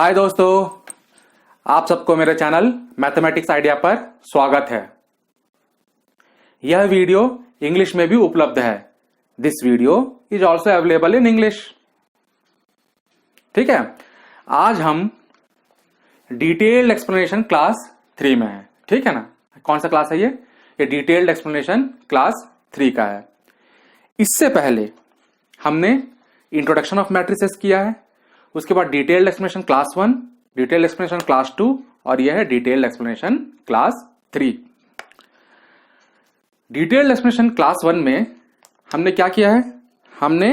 हाय दोस्तों, आप सबको मेरे चैनल मैथमेटिक्स आइडिया पर स्वागत है। यह वीडियो इंग्लिश में भी उपलब्ध है। This video is also available in English. ठीक है, आज हम डिटेल्ड एक्सप्लेनेशन क्लास 3 में है। ठीक है ना, कौन सा क्लास है ये डिटेल्ड एक्सप्लेनेशन क्लास 3 का है। इससे पहले हमने इंट्रोडक्शन ऑफ मैट्रिसेस किया है, उसके बाद detailed explanation class 1, detailed explanation class 2 और यह है detailed explanation class 3। Detailed explanation class 1 में हमने क्या किया है, हमने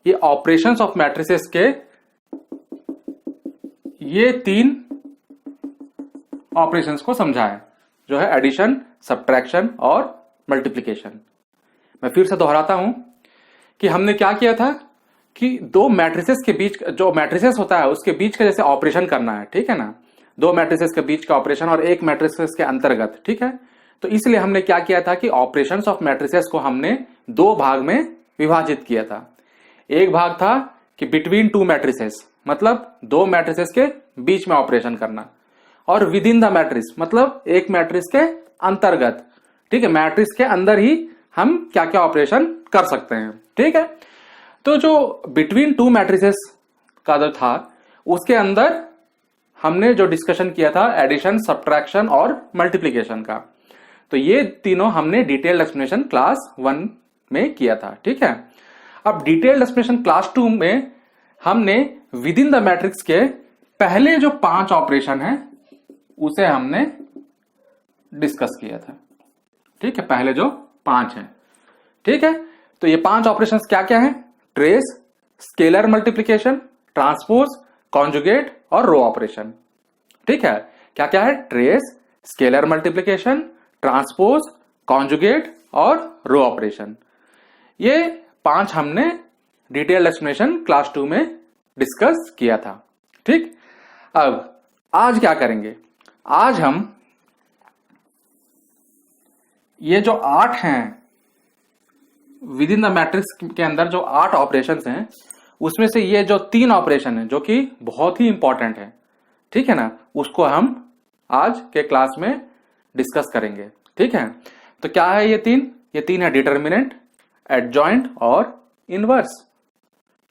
ये ऑपरेशंस ऑफ मैट्रिसेस के ये 3 ऑपरेशंस को समझा है, जो है एडिशन, सब्ट्रैक्शन और मल्टीप्लिकेशन। मैं फिर से दोहराता हूं कि हमने क्या किया था कि दो मैट्रिसेस के बीच, जो मैट्रिसेस होता है उसके बीच का जैसे ऑपरेशन करना है। ठीक है ना, दो मैट्रिसेस के बीच का ऑपरेशन और एक मैट्रिसेस के अंतर्गत। ठीक है, तो इसलिए हमने क्या किया था कि ऑपरेशंस ऑफ मैट्रिसेस को हमने 2 भाग में विभाजित किया था। एक भाग था कि बिटवीन 2 मैट्रिसेस, मतलब 2 मैट्रिसेस के बीच में ऑपरेशन करना, और विद इन द मैट्रिक्स, मतलब एक मैट्रिक्स के अंतर्गत। ठीक है, मैट्रिक्स के अंदर ही हम क्या क्या ऑपरेशन कर सकते हैं। ठीक है, तो जो बिटवीन 2 मैट्रिसेस का जो था उसके अंदर हमने जो डिस्कशन किया था एडिशन, सब्ट्रैक्शन और मल्टीप्लिकेशन का, तो ये तीनों हमने डिटेल्ड एक्सप्लेनेशन क्लास 1 में किया था। ठीक है, अब डिटेल्ड एक्सप्लेनेशन क्लास 2 में हमने विद इन द मैट्रिक्स के पहले जो 5 ऑपरेशन है उसे हमने डिस्कस किया था। ठीक है, पहले जो 5 है। ठीक है, तो ये 5 ऑपरेशंस क्या क्या है? Trace, scalar multiplication, transpose, conjugate और रो ऑपरेशन। ठीक है, क्या क्या है? Trace, scalar multiplication, transpose, conjugate और रो ऑपरेशन। ये 5 हमने डिटेल्ड एक्सप्लेनेशन क्लास 2 में डिस्कस किया था। ठीक, अब आज क्या करेंगे? आज हम ये जो 8 हैं विद इन द मैट्रिक्स के अंदर, जो 8 ऑपरेशंस हैं, उसमें से ये जो 3 ऑपरेशन है जो कि बहुत ही इंपॉर्टेंट है, ठीक है ना, उसको हम आज के क्लास में डिस्कस करेंगे। ठीक है, तो क्या है ये 3? ये 3 है डिटर्मिनेंट, एडजॉइंट और इनवर्स।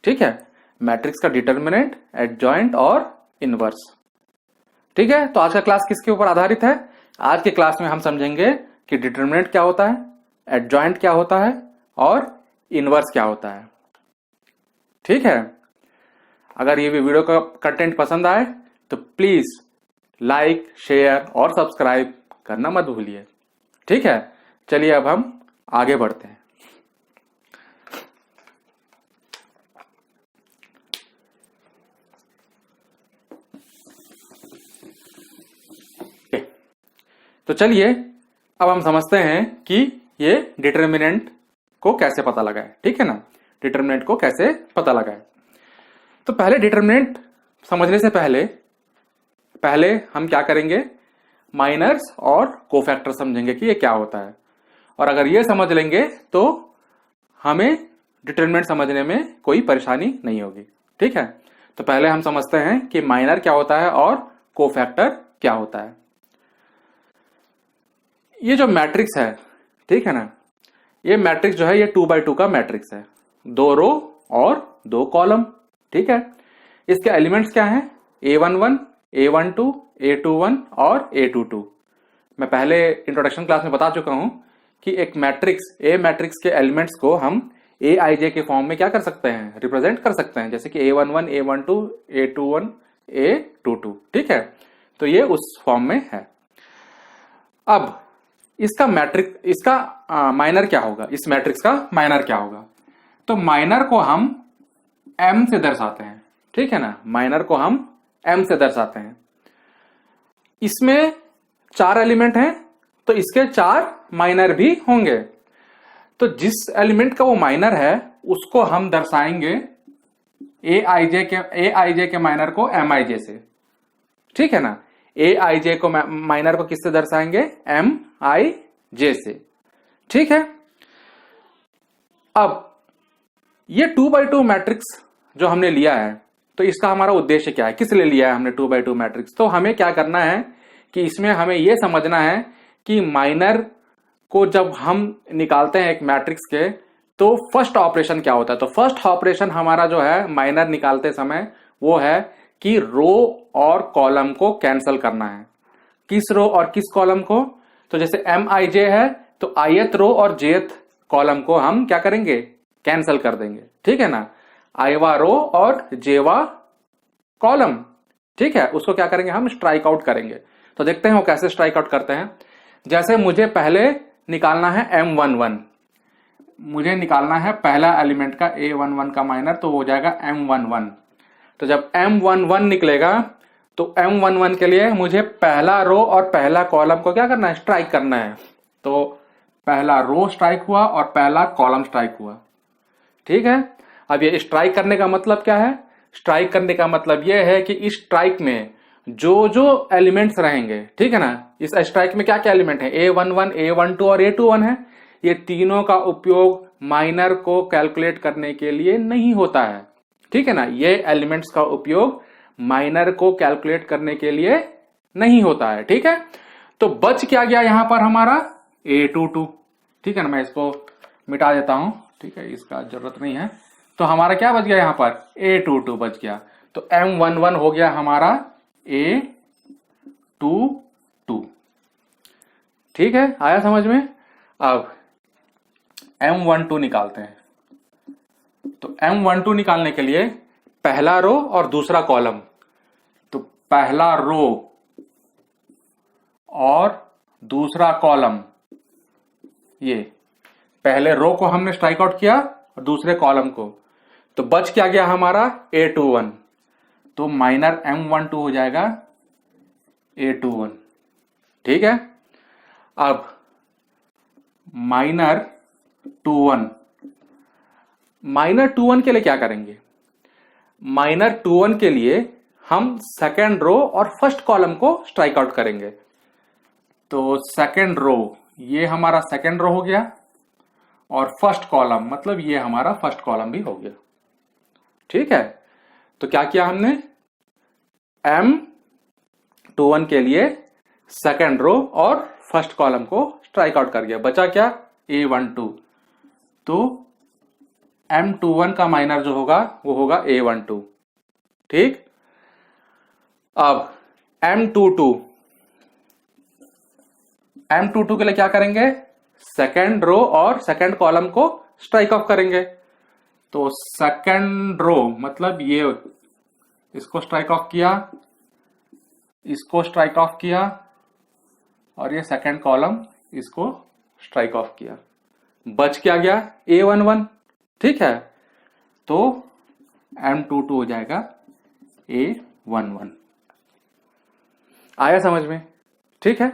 ठीक है, मैट्रिक्स का डिटर्मिनेंट, एडजॉइंट और इनवर्स। ठीक है, तो आज का क्लास किसके ऊपर आधारित है? आज के क्लास में हम समझेंगे कि डिटर्मिनेंट क्या होता है, एडजॉइंट क्या होता है और इनवर्स क्या होता है। ठीक है, अगर ये वीडियो का कंटेंट पसंद आए तो प्लीज लाइक, शेयर और सब्सक्राइब करना मत भूलिए। ठीक है, चलिए अब हम आगे बढ़ते हैं। तो चलिए अब हम समझते हैं कि ये डिटर्मिनेंट को कैसे पता लगाए। ठीक है ना, डिटर्मिनेंट को कैसे पता लगाए। तो पहले डिटर्मिनेंट समझने से पहले हम क्या करेंगे, माइनर्स और कोफैक्टर समझेंगे कि ये क्या होता है। और अगर ये समझ लेंगे तो हमें डिटर्मिनेंट समझने में कोई परेशानी नहीं होगी। ठीक है, तो पहले हम समझते हैं कि माइनर क्या होता है और कोफैक्टर क्या होता है। ये जो मैट्रिक्स है, ठीक है ना, ये मैट्रिक्स जो है ये 2x2 का मैट्रिक्स है, 2 रो और 2 कॉलम। ठीक है, इसके एलिमेंट्स क्या हैं? A11, A12, A21 और A22। मैं पहले इंट्रोडक्शन क्लास में बता चुका हूं कि एक मैट्रिक्स, ए मैट्रिक्स के एलिमेंट्स को हम Aij के फॉर्म में क्या कर सकते हैं, रिप्रेजेंट कर सकते हैं, जैसे कि A11, A12, A21, A22। ठीक है, तो ये उस फॉर्म में है। अब इसका मैट्रिक्स, इसका माइनर क्या होगा, इस मैट्रिक्स का माइनर क्या होगा? तो माइनर को हम m से दर्शाते हैं। ठीक है ना, माइनर को हम m से दर्शाते हैं। इसमें 4 एलिमेंट हैं तो इसके 4 माइनर भी होंगे। तो जिस एलिमेंट का वो माइनर है उसको हम दर्शाएंगे Aij के माइनर को Mij से। ठीक है ना, Aij को माइनर को किससे दर्शाएंगे? Mij से। ठीक है, अब ये 2x2 मैट्रिक्स जो हमने लिया है, तो इसका हमारा उद्देश्य क्या है, किस लिए लिया है हमने 2x2 मैट्रिक्स। तो हमें क्या करना है कि इसमें हमें यह समझना है कि माइनर को जब हम निकालते हैं एक मैट्रिक्स के तो फर्स्ट ऑपरेशन क्या होता है। तो फर्स्ट ऑपरेशन हमारा जो है माइनर निकालते समय वो है कि रो और कॉलम को कैंसिल करना है। किस रो और किस कॉलम को, तो जैसे Mij है तो ith रो और jth कॉलम को हम क्या करेंगे, कैंसिल कर देंगे, ठीक है ना। आईवा रो और जेवा कॉलम, ठीक है, उसको क्या करेंगे हम, स्ट्राइक आउट करेंगे। तो देखते हैं वो कैसे स्ट्राइक आउट करते हैं। जैसे मुझे पहले निकालना है M11, मुझे निकालना है पहला एलिमेंट का A11 का माइनर, तो हो जाएगा M11। तो जब M11 निकलेगा तो M11 के लिए मुझे पहला रो और पहला कॉलम को क्या करना है, स्ट्राइक करना है। तो पहला रो स्ट्राइक हुआ और पहला कॉलम स्ट्राइक हुआ, ठीक है। अब ये स्ट्राइक करने का मतलब क्या है, स्ट्राइक करने का मतलब यह है कि इस स्ट्राइक में जो जो एलिमेंट्स रहेंगे, ठीक है ना, इस स्ट्राइक में क्या क्या एलिमेंट है, A11, A12 और A21 है। ये तीनों का उपयोग माइनर को कैलकुलेट करने के लिए नहीं होता है, ठीक है ना। ये एलिमेंट्स का उपयोग माइनर को कैलकुलेट करने के लिए नहीं होता है, ठीक है। तो बच क्या गया यहां पर हमारा A22, ठीक है ना। मैं इसको मिटा देता हूं, ठीक है, इसका जरूरत नहीं है। तो हमारा क्या बच गया यहां पर, A22 बच गया। तो M11 हो गया हमारा A22, ठीक है, आया समझ में। अब M12 निकालते हैं। तो M12 निकालने के लिए पहला रो और दूसरा कॉलम, तो पहला रो और दूसरा कॉलम, ये पहले रो को हमने स्ट्राइक आउट किया और दूसरे कॉलम को, तो बच क्या गया हमारा A21। तो माइनर M12 हो जाएगा A21, ठीक है। अब माइनर 21, माइनर 21 के लिए क्या करेंगे, माइनर 21 के लिए हम सेकेंड रो और फर्स्ट कॉलम को स्ट्राइक आउट करेंगे। तो सेकेंड रो, ये हमारा सेकेंड रो हो गया और फर्स्ट कॉलम मतलब ये हमारा फर्स्ट कॉलम भी हो गया, ठीक है। तो क्या किया हमने, M21 के लिए सेकेंड रो और फर्स्ट कॉलम को स्ट्राइक आउट कर गया, बचा क्या A12। तो M21 का माइनर जो होगा वो होगा A12, ठीक। अब M22, M22 के लिए क्या करेंगे, सेकेंड रो और सेकेंड कॉलम को स्ट्राइक ऑफ करेंगे। तो सेकेंड रो मतलब ये, इसको स्ट्राइक ऑफ किया, इसको स्ट्राइक ऑफ किया और ये सेकेंड कॉलम इसको स्ट्राइक ऑफ किया, बच क्या गया A11, ठीक है। तो M22 हो जाएगा A11। आया समझ में, ठीक है।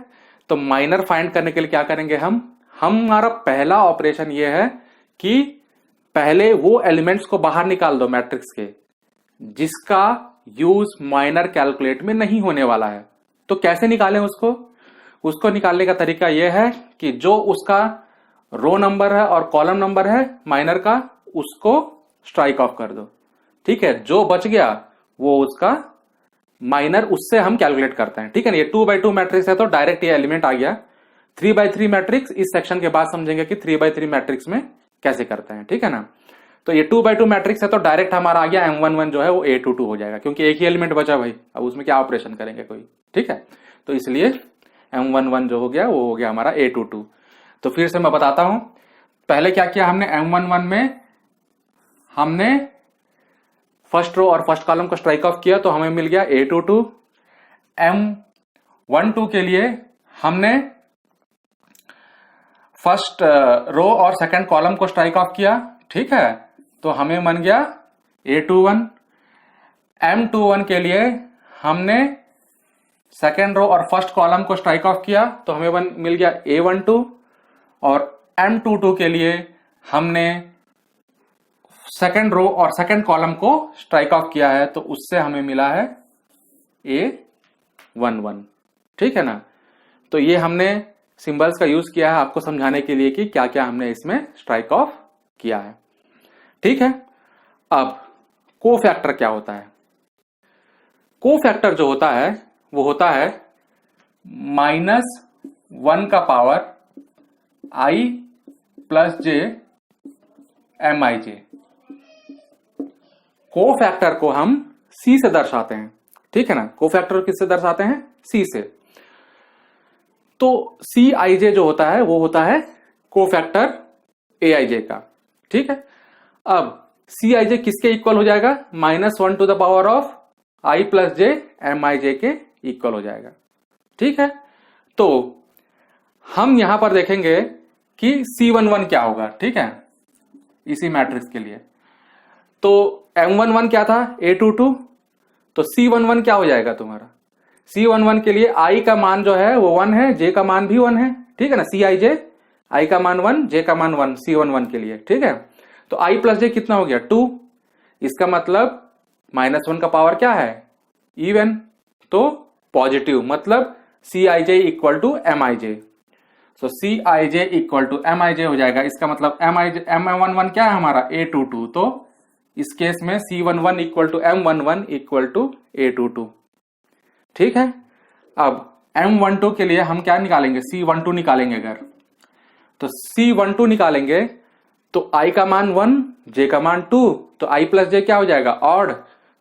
तो माइनर फाइंड करने के लिए क्या करेंगे हम, हमारा पहला ऑपरेशन ये है कि पहले वो एलिमेंट्स को बाहर निकाल दो मैट्रिक्स के जिसका यूज माइनर कैलकुलेट में नहीं होने वाला है। तो कैसे निकालें उसको, उसको निकालने का तरीका यह है कि जो उसका रो नंबर है और कॉलम नंबर है माइनर का, उसको स्ट्राइक ऑफ कर दो, ठीक है। जो बच गया वो उसका माइनर, उससे हम कैलकुलेट करते हैं, ठीक है ना। ये 2x2 मैट्रिक्स है तो डायरेक्ट ये एलिमेंट आ गया। 3x3 मैट्रिक्स इस सेक्शन के बाद समझेंगे कि 3x3 मैट्रिक्स में कैसे करते हैं, ठीक है ना। तो ये 2x2 मैट्रिक्स है तो डायरेक्ट हमारा आ गया M11 जो है वो A22 हो जाएगा, क्योंकि एक ही एलिमेंट बचा भाई, अब उसमें क्या ऑपरेशन करेंगे कोई, ठीक है। तो इसलिए M11 जो हो गया वो हो गया हमारा A22। तो फिर से मैं बताता हूं, पहले क्या किया हमने, M11 में हमने फर्स्ट रो और फर्स्ट कॉलम को स्ट्राइक ऑफ किया तो हमें मिल गया A22। M12 के लिए हमने फर्स्ट रो और सेकंड कॉलम को स्ट्राइक ऑफ किया, ठीक है, तो हमें बन गया A21। M21 के लिए हमने सेकेंड रो और फर्स्ट कॉलम को स्ट्राइक ऑफ किया तो हमें मिल गया A12। और M22 के लिए हमने सेकेंड रो और सेकेंड कॉलम को स्ट्राइक ऑफ किया है तो उससे हमें मिला है A11, ठीक है ना। तो ये हमने सिंबल्स का यूज किया है आपको समझाने के लिए कि क्या क्या हमने इसमें स्ट्राइक ऑफ किया है, ठीक है। अब कोफैक्टर क्या होता है, कोफैक्टर जो होता है वो होता है -1 का power i plus j mij। Cofactor को हम c से दर्शाते हैं, ठीक है ना। कोफैक्टर किससे दर्शाते हैं? c से। तो Cij जो होता है वो होता है कोफैक्टर Aij का, ठीक है। अब Cij किसके इक्वल हो जाएगा? -1 to the power of i plus j mij के इक्वल हो जाएगा, ठीक है। तो हम यहां पर देखेंगे कि C11 क्या होगा, ठीक है, इसी मैट्रिक्स के लिए। तो M11 क्या था? A22। तो C11 क्या हो जाएगा तुम्हारा? C11 के लिए i का मान जो है वो 1 है, j का मान भी 1 है, ठीक है ना। Cij i का मान 1, j का मान 1 C11 के लिए, ठीक है। तो i प्लस j कितना हो गया? 2। इसका मतलब -1 का पावर क्या है? इवन, तो पॉजिटिव, मतलब Cij equal to Mij। So Cij equal to Mij हो जाएगा। इसका मतलब M11 क्या है हमारा? A22। तो इस केस में C11 equal to M11 equal to A22, ठीक है। अब M12 के लिए हम क्या निकालेंगे? C12 निकालेंगे अगर, तो C12 निकालेंगे तो i का मान 1, j का मान 2, तो i प्लस j क्या हो जाएगा? ऑड।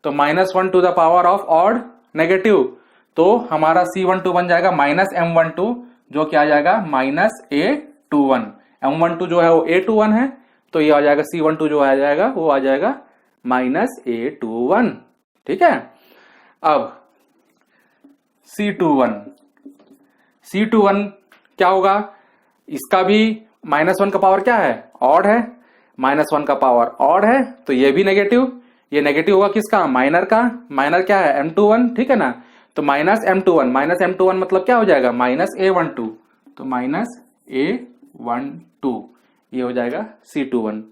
तो -1 to the power of odd negative, तो हमारा C12 बन जाएगा -M12, जो क्या आ जाएगा? -A21। M12 जो है वो A21 है, तो ये आ जाएगा C12 जो आ जाएगा वो आ जाएगा -A21, ठीक है। अब C21 क्या होगा? इसका भी -1 का पावर क्या है? ऑड है। -1 का पावर ऑड है, तो ये भी नेगेटिव। ये नेगेटिव होगा किसका? माइनर का। माइनर क्या है? M21, ठीक है ना। तो -M21 मतलब क्या हो जाएगा? -A12, तो -A12 ये हो जाएगा C21।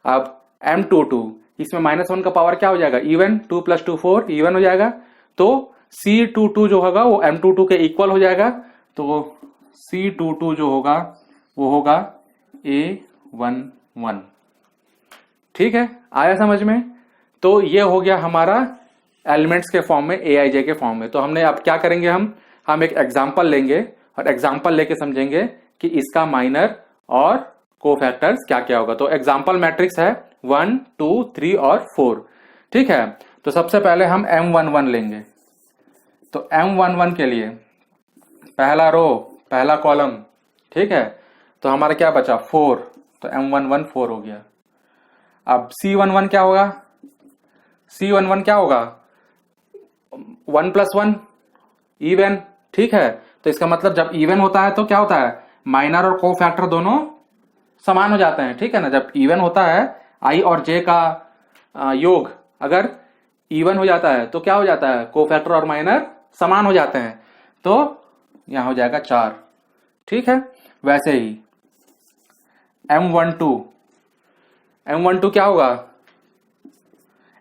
अब M22, इसमें -1 का पावर क्या हो जाएगा? इवन। 2 + 2 4 इवन हो जाएगा। तो C22 जो होगा वो M22 के इक्वल हो जाएगा। तो C22 जो होगा वो होगा A11, ठीक है। आया समझ में? तो ये हो गया हमारा एलिमेंट्स के फॉर्म में, Aij के फॉर्म में। तो हमने अब क्या करेंगे? हम एक एग्जांपल लेंगे और एग्जांपल लेके समझेंगे कि इसका माइनर और कोफैक्टर्स क्या क्या होगा। तो एग्जांपल मैट्रिक्स है 1, 2, 3 और 4, ठीक है। तो सबसे पहले हम M11 लेंगे। तो M11 के लिए पहला रो, पहला कॉलम, ठीक है। तो हमारा क्या बचा? 4, तो M11 4 हो गया। अब C11 क्या होगा? C11 क्या होगा? 1 + 1 इवन, ठीक है। तो इसका मतलब जब इवन होता है तो क्या होता है? माइनर और कोफैक्टर दोनों समान हो जाते हैं, ठीक है ना। जब इवन होता है i और j का योग अगर इवन हो जाता है तो क्या हो जाता है? कोफैक्टर और माइनर समान हो जाते हैं। तो यहां हो जाएगा 4, ठीक है। वैसे ही M12 क्या होगा?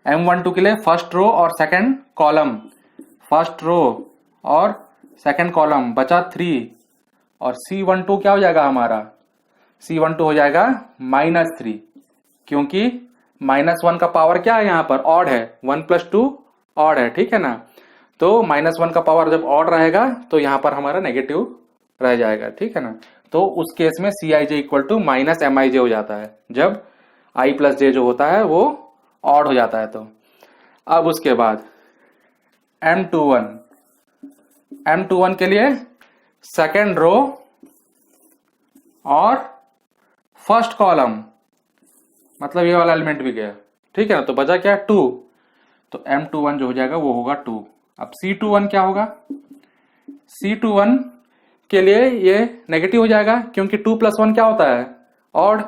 M12 के लिए फर्स्ट रो और सेकंड कॉलम, फर्स्ट रो और सेकंड कॉलम बचा 3, और C12 क्या हो जाएगा हमारा? C12 हो जाएगा -3, क्योंकि -1 का पावर क्या है यहाँ पर? ऑड है। 1 + 2 ऑड है, ठीक है ना। तो -1 का पावर जब ऑड रहेगा तो यहाँ पर हमारा नेगेटिव रह जाएगा, ठीक है ना। तो उस केस में Cij इक्वल टू -Mij हो जाता है, जब i प्लस j जो होता है वो ऑड हो जाता है। तो अब उसके बाद M21 के लिए सेकेंड रो और फर्स्ट कॉलम, मतलब ये वाला एलिमेंट भी गया, ठीक है ना। तो बचा क्या? 2, तो M21 जो हो जाएगा वो होगा 2। अब C21 क्या होगा? C21 के लिए ये नेगेटिव हो जाएगा, क्योंकि 2 + 1 क्या होता है? ऑड,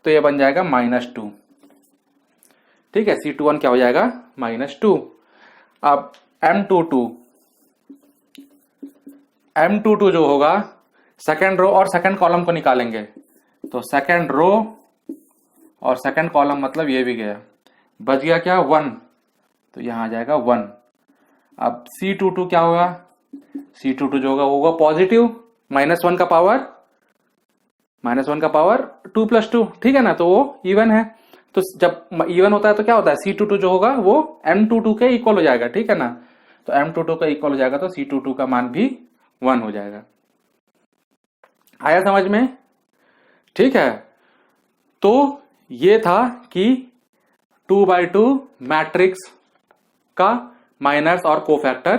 तो ये बन जाएगा -2, ठीक है। C21 क्या हो जाएगा? -2। अब M22 जो होगा सेकेंड रो और सेकेंड कॉलम को निकालेंगे। तो सेकेंड रो और सेकेंड कॉलम मतलब ये भी गया, बच गया क्या? 1, तो यहां आ जाएगा 1। अब C22 क्या होगा? C22 जो होगा वो होगा पॉजिटिव, -1 का पावर 2 + 2, ठीक है ना। तो वो इवन है। तो जब इवन होता है तो क्या होता है? C22 जो होगा वो M22 के इक्वल हो जाएगा, ठीक है ना। तो M22 का इक्वल हो जाएगा तो C22 का मान भी 1 हो जाएगा। आया समझ में? ठीक है, तो ये था कि 2x2 मैट्रिक्स का माइनर्स और कोफैक्टर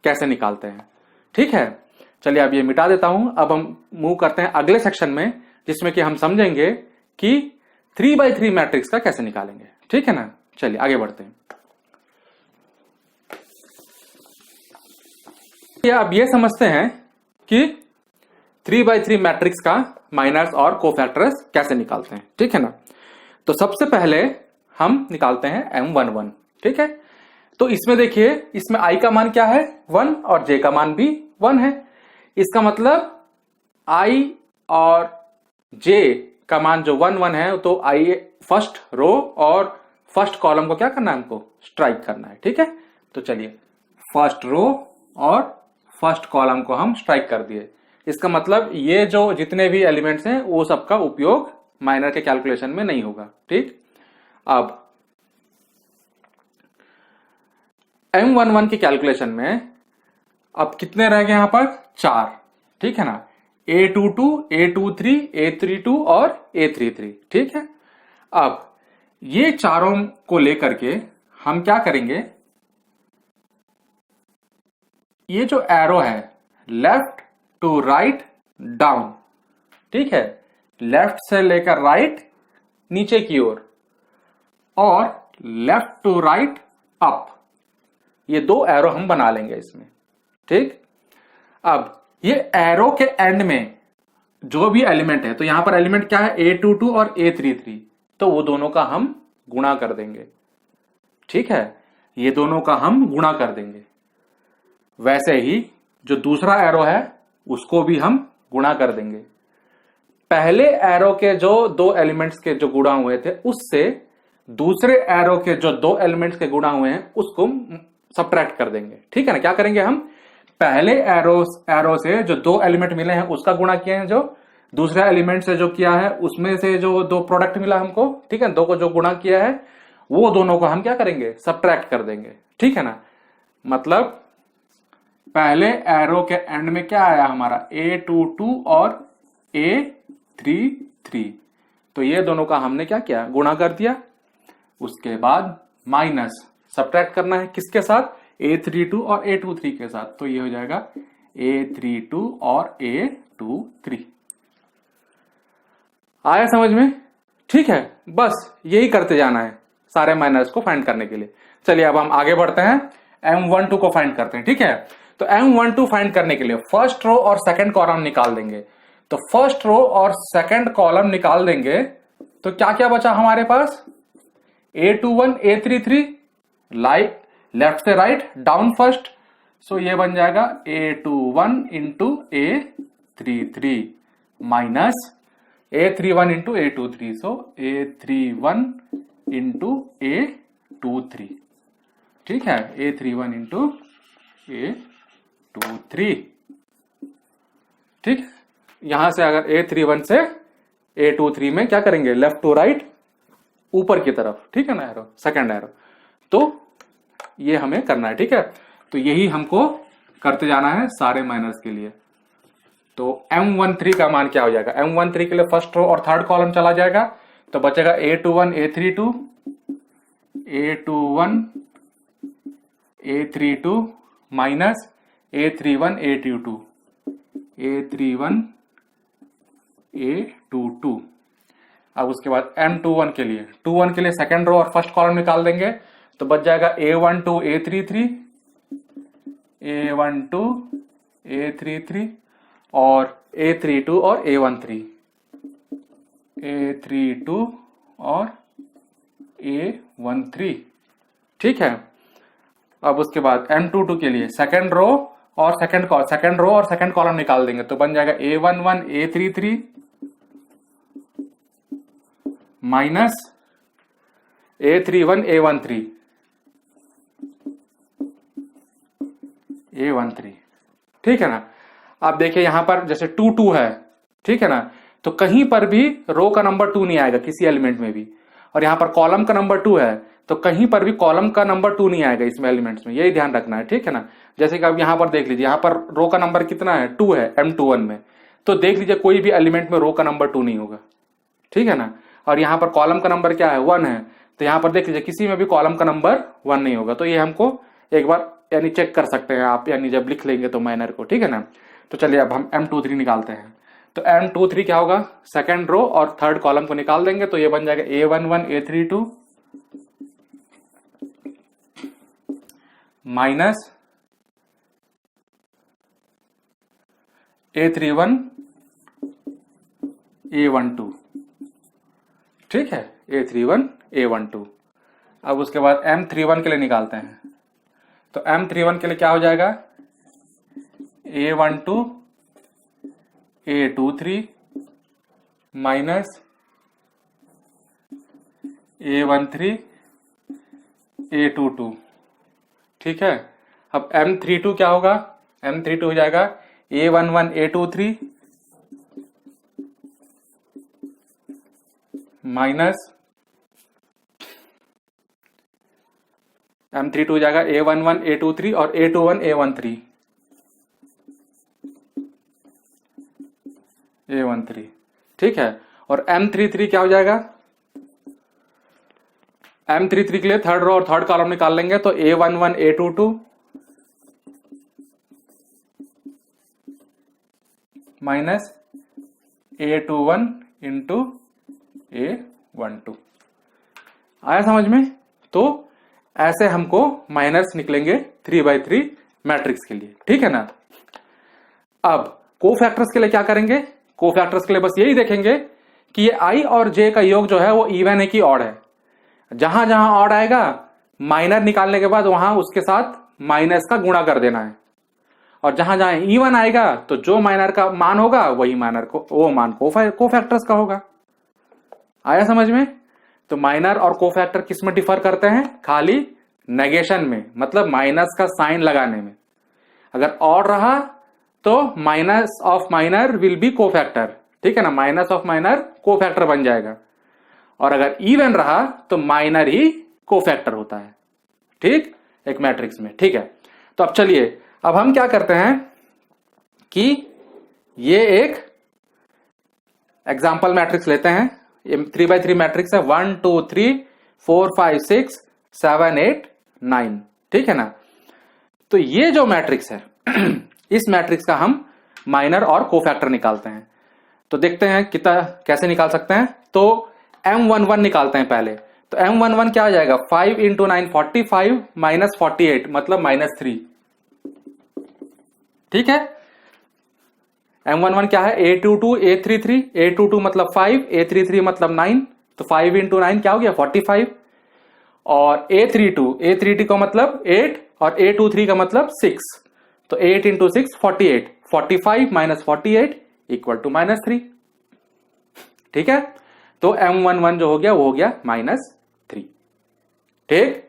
कैसे निकालते हैं। ठीक है, चलिए अब ये मिटा देता हूं। अब हम मूव करते हैं अगले सेक्शन में, जिसमें कि हम समझेंगे कि 3x3 मैट्रिक्स का कैसे निकालेंगे। ठीक है ना, चलिए आगे बढ़ते हैं। अब ये समझते हैं कि 3x3 मैट्रिक्स का माइनर्स और कोफैक्टर्स कैसे निकालते हैं। ठीक है ना, तो सबसे पहले हम निकालते हैं M11। ठीक है, तो इसमें देखिए, इसमें I का मान क्या है 1 और J का मान भी 1 है। इसका मतलब I और J का मान जो 1 1 है, तो I फर्स्ट रो और फर्स्ट कॉलम को क्या करना है, हमको स्ट्राइक करना है। ठीक है, तो चलिए फर्स्ट रो और फर्स्ट कॉलम को हम स्ट्राइक कर दिए। इसका मतलब ये जो जितने भी एलिमेंट्स हैं वो सबका उपयोग माइनर के कैलकुलेशन में नहीं होगा। ठीक, अब M11 की कैलकुलेशन में अब कितने रह गए यहां पर 4। ठीक है ना, A22, A23, A32 और A33। ठीक है, अब ये चारों को लेकर के हम क्या करेंगे, ये जो एरो है लेफ्ट टू राइट डाउन, ठीक है, लेफ्ट से लेकर राइट नीचे की ओर और लेफ्ट टू राइट अप, ये दो एरो हम बना लेंगे इसमें। ठीक, अब ये एरो के एंड में जो भी एलिमेंट है, तो यहां पर एलिमेंट क्या है A22 और A33, तो वो दोनों का हम गुणा कर देंगे। ठीक है, ये दोनों का हम गुणा कर देंगे। वैसे ही जो दूसरा एरो है उसको भी हम गुणा कर देंगे। पहले एरो के जो दो एलिमेंट्स के जो गुणा हुए थे उससे दूसरे एरो के जो दो एलिमेंट्स के गुणा हुए हैं उसको सब्ट्रैक्ट कर देंगे। ठीक है ना, क्या करेंगे हम, पहले एरो से जो दो एलिमेंट मिले हैं उसका गुणा किए हैं, जो दूसरे एलिमेंट से जो किया है उसमें से जो दो प्रोडक्ट मिला हमको, ठीक है, दो को जो गुणा किया है वो दोनों को हम क्या करेंगे, सब्ट्रैक्ट कर देंगे। ठीक है ना, मतलब पहले एरो के एंड में क्या आया हमारा A22 और A33, तो ये दोनों का हमने क्या किया, गुणा कर दिया। उसके बाद माइनस सब्ट्रैक्ट करना है किसके साथ, A32 और A23 के साथ, तो ये हो जाएगा A32 और A23। आया समझ में? ठीक है, बस यही करते जाना है सारे माइनर्स को फाइंड करने के लिए। चलिए अब हम आगे बढ़ते हैं, M12 को फाइंड करते हैं। ठीक है, तो M12 फाइंड करने के लिए फर्स्ट रो और सेकंड कॉलम निकाल देंगे। तो फर्स्ट रो और सेकंड कॉलम निकाल देंगे तो क्या क्या बचा हमारे पास, A21 A33, लेफ्ट से राइट डाउन फर्स्ट, सो ये बन जाएगा A21 into A33 minus A31 into A23, सो A31 इंटू A23। ठीक है, A31 इंटू A23। ठीक, यहां से अगर A31 से A23 में क्या करेंगे, लेफ्ट टू राइट ऊपर की तरफ, ठीक है ना, एरो सेकंड एरो, तो ये हमें करना है। ठीक है, तो यही हमको करते जाना है सारे माइनर्स के लिए। तो M13 का मान क्या हो जाएगा, M13 के लिए फर्स्ट रो और थर्ड कॉलम चला जाएगा, तो बचेगा A21 A32, A21 A32 minus A31 A22, A31 A22। अब उसके बाद M21 के लिए, 21 के लिए सेकंड रो और फर्स्ट कॉलम निकाल देंगे, तो बच जाएगा A12 A33, A12 A33 और A32 और A13, A32 और A13। ठीक है, अब उसके बाद M22 के लिए सेकंड रो और सेकंड कॉलम निकाल देंगे, तो बन जाएगा A11 A33 minus A31 A13 A13। ठीक है ना, आप देखिए यहां पर जैसे 2 2 है, ठीक है ना, तो कहीं पर भी रो का नंबर 2 नहीं आएगा किसी एलिमेंट में भी, और यहाँ पर कॉलम का नंबर 2 है, तो कहीं पर भी कॉलम का नंबर 2 नहीं आएगा इसमें एलिमेंट्स में, यही ध्यान रखना है, ठीक है ना। जैसे कि अब यहाँ पर देख लीजिए, यहाँ पर रो का नंबर कितना है, 2 है M21 में, तो देख लीजिए कोई भी एलिमेंट में रो का नंबर 2 नहीं होगा, ठीक है ना। और यहाँ पर कॉलम का नंबर क्या है, 1 है, तो यहाँ पर देख लीजिए किसी में भी कॉलम का नंबर 1 नहीं होगा। तो ये हमको एक बार यानी चेक कर सकते हैं आप, यानी जब लिख लेंगे तो माइनर को, ठीक है ना। तो चलिए अब हम M23 निकालते हैं। तो M23 क्या होगा, सेकंड रो और थर्ड कॉलम को निकाल देंगे, तो ये बन जाएगा A11 A32 minus A31 A12, ठीक है, A31 A12। अब उसके बाद M31 के लिए निकालते हैं। तो M31 के लिए क्या हो जाएगा, A12 A23 minus A13 A22, ठीक है। अब M32 क्या होगा, M32 हो जाएगा A11 A23 माइनस M32 हो जाएगा A11 A23 और A21 A13, ठीक है। और M33 क्या हो जाएगा, M33 के लिए थर्ड रो और थर्ड कॉलम निकाल लेंगे, तो A11 A22 minus A21 into A12। आया समझ में। तो ऐसे हमको माइनर्स निकलेंगे 3x3 मैट्रिक्स के लिए, ठीक है ना। अब कोफैक्टर्स के लिए क्या करेंगे, कोफैक्टर्स के लिए बस यही देखेंगे कि ये I और J का योग जो है वो इवन है कि ऑड है। जहां जहां ऑड आएगा माइनर निकालने के बाद वहां उसके साथ माइनस का गुणा कर देना है, और जहां जहां इवन आएगा तो जो माइनर का मान होगा वही माइनर को वो मान कोफैक्टर्स का होगा। आया समझ में। तो माइनर और कोफैक्टर किस में डिफर करते हैं, खाली नेगेशन में, मतलब माइनस का साइन लगाने में। अगर ऑड रहा तो minus of minor will be cofactor, ठीक है ना, माइनस ऑफ माइनर कोफैक्टर बन जाएगा। और अगर इवन रहा तो माइनर ही कोफैक्टर होता है, ठीक, एक मैट्रिक्स में, ठीक है। तो अब चलिए, अब हम क्या करते हैं कि ये एक एग्जाम्पल मैट्रिक्स लेते हैं। ये 3x3 मैट्रिक्स है, 1 2 3 4 5 6 7 8 9, ठीक है ना। तो ये जो मैट्रिक्स है इस मैट्रिक्स का हम माइनर और कोफैक्टर निकालते हैं। तो देखते हैं कितना कैसे निकाल सकते हैं। तो M11 निकालते हैं पहले। तो M11 क्या आ जाएगा, 5 इंटू 9 45 माइनस 48 मतलब -3, ठीक है। M11 क्या है, A22 A33, A22 मतलब 5, A33 मतलब 9, तो 5 इंटू 9 क्या हो गया 45, और A32 का मतलब 8 और A23 का मतलब 6, तो 8 इंटू 6 48, 45 माइनस 48 इक्वल टू -3, ठीक है। तो M11 जो हो गया वो हो गया -3, ठीक।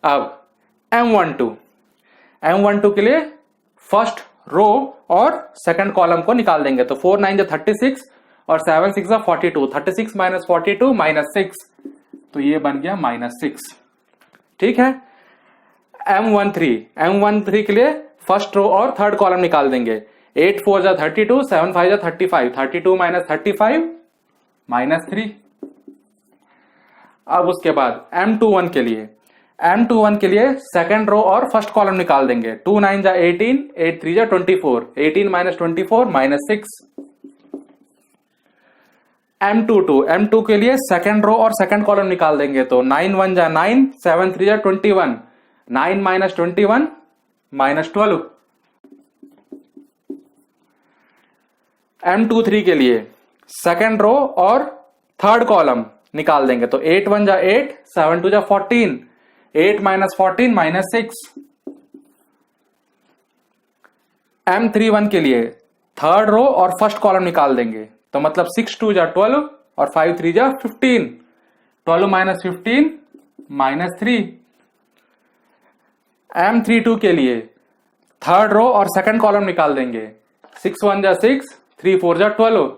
अब M12 के लिए फर्स्ट रो और सेकंड कॉलम को निकाल देंगे। तो 4 9 36 और 7 6 42, 36 माइनस 42 माइनस 6, तो ये बन गया -6, ठीक है। M13 के लिए फर्स्ट रो और थर्ड कॉलम निकाल देंगे। 8 4 32, 7 5 35, 32 माइनस 35 -3। अब उसके बाद M21 के लिए सेकंड रो और फर्स्ट कॉलम निकाल देंगे। 2 9 18, 8 3 24, 18 माइनस 24 -6। M2 के लिए सेकंड रो और सेकंड कॉलम निकाल देंगे। तो 9 1 9, 7 3 21, 9 माइनस 21 -12। M23 के लिए सेकंड रो और थर्ड कॉलम निकाल देंगे। तो 8 1 8, 7 2 14, 8 माइनस 14 -6। M31 के लिए थर्ड रो और फर्स्ट कॉलम निकाल देंगे। तो मतलब 6 2 12 और 5 3 15, 12 माइनस 15 -3। M32 के लिए थर्ड रो और सेकंड कॉलम निकाल देंगे। 6 1 6, 3 4 12,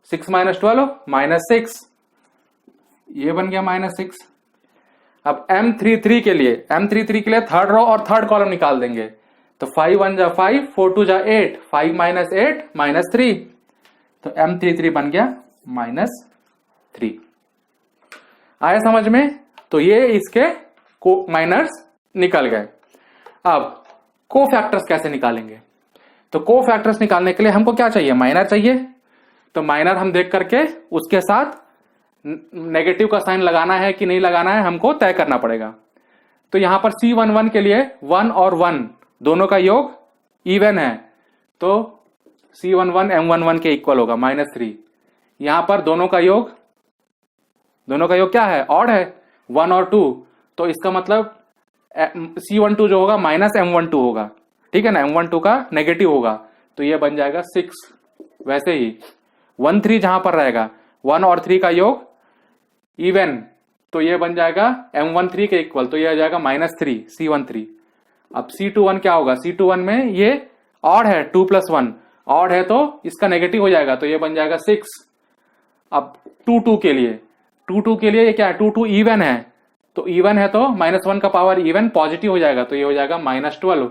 6 माइनस 12 -6। ये बन गया -6। अब M33 के लिए थर्ड रो और थर्ड कॉलम निकाल देंगे। तो 5 1 जा 5, 4 2 जा 8, 5 - 8 -3, तो M33 बन गया -3। आया समझ में? तो ये इसके माइनर्स निकल गए। अब कोफैक्टर्स कैसे निकालेंगे? तो कोफैक्टर्स निकालने के लिए हमको क्या चाहिए? माइनर चाहिए। तो माइनर हम देख करके उसके साथ नेगेटिव का साइन लगाना है कि नहीं लगाना है हमको तय करना पड़ेगा। तो यहां पर C11 के लिए 1 और 1 दोनों का योग इवन है, तो C11 M11 के इक्वल होगा -3। यहां पर दोनों का योग क्या है? ऑड है, 1 और 2। तो इसका मतलब C12 जो होगा -M12 होगा, ठीक है ना? M12 का नेगेटिव होगा, तो ये बन जाएगा 6। वैसे ही 1 3 जहां पर रहेगा, 1 और 3 का योग इवन, तो ये बन जाएगा M13 के इक्वल, तो ये आ जाएगा -3 C13। अब C21 क्या होगा? C21 में ये ऑड है, 2 + 1 ऑड है, तो इसका नेगेटिव हो जाएगा, तो ये बन जाएगा 6। अब 2 2 के लिए ये क्या है? 2 2 इवन है, तो इवन है तो -1 का पावर इवन पॉजिटिव हो जाएगा, तो ये हो जाएगा -12।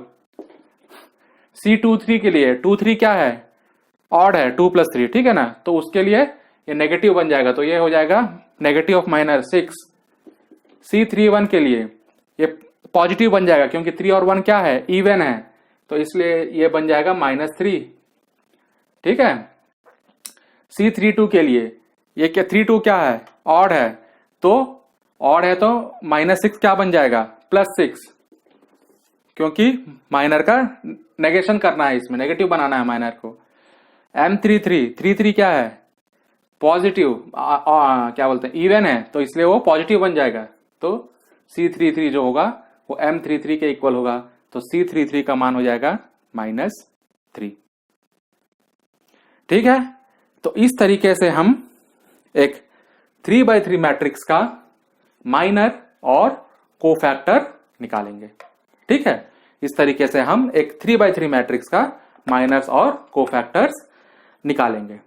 C23 के लिए 2 3 क्या है? ऑड है, 2 + 3, ठीक है ना? तो उसके लिए ये नेगेटिव बन जाएगा, तो ये हो जाएगा -6। C31 के लिए ये पॉजिटिव बन जाएगा, क्योंकि 3 और 1 क्या है? इवन है, तो इसलिए ये बन जाएगा -3, ठीक है। C32 के लिए ये क्या? 32 क्या है? ऑड है, तो ऑड है तो -6 क्या बन जाएगा? +6, क्योंकि माइनर का नेगेशन करना है, इसमें नेगेटिव बनाना है माइनर को। M33 क्या है? पॉजिटिव, क्या बोलते हैं? इवन है, तो इसलिए वो पॉजिटिव बन जाएगा, तो C33 जो होगा वो M33 के इक्वल होगा, तो C33 का मान हो जाएगा -3, ठीक है। तो इस तरीके से हम एक 3x3 मैट्रिक्स का माइनर और कोफैक्टर निकालेंगे, ठीक है। इस तरीके से हम एक 3x3 मैट्रिक्स का माइनर्स और कोफैक्टर्स निकालेंगे।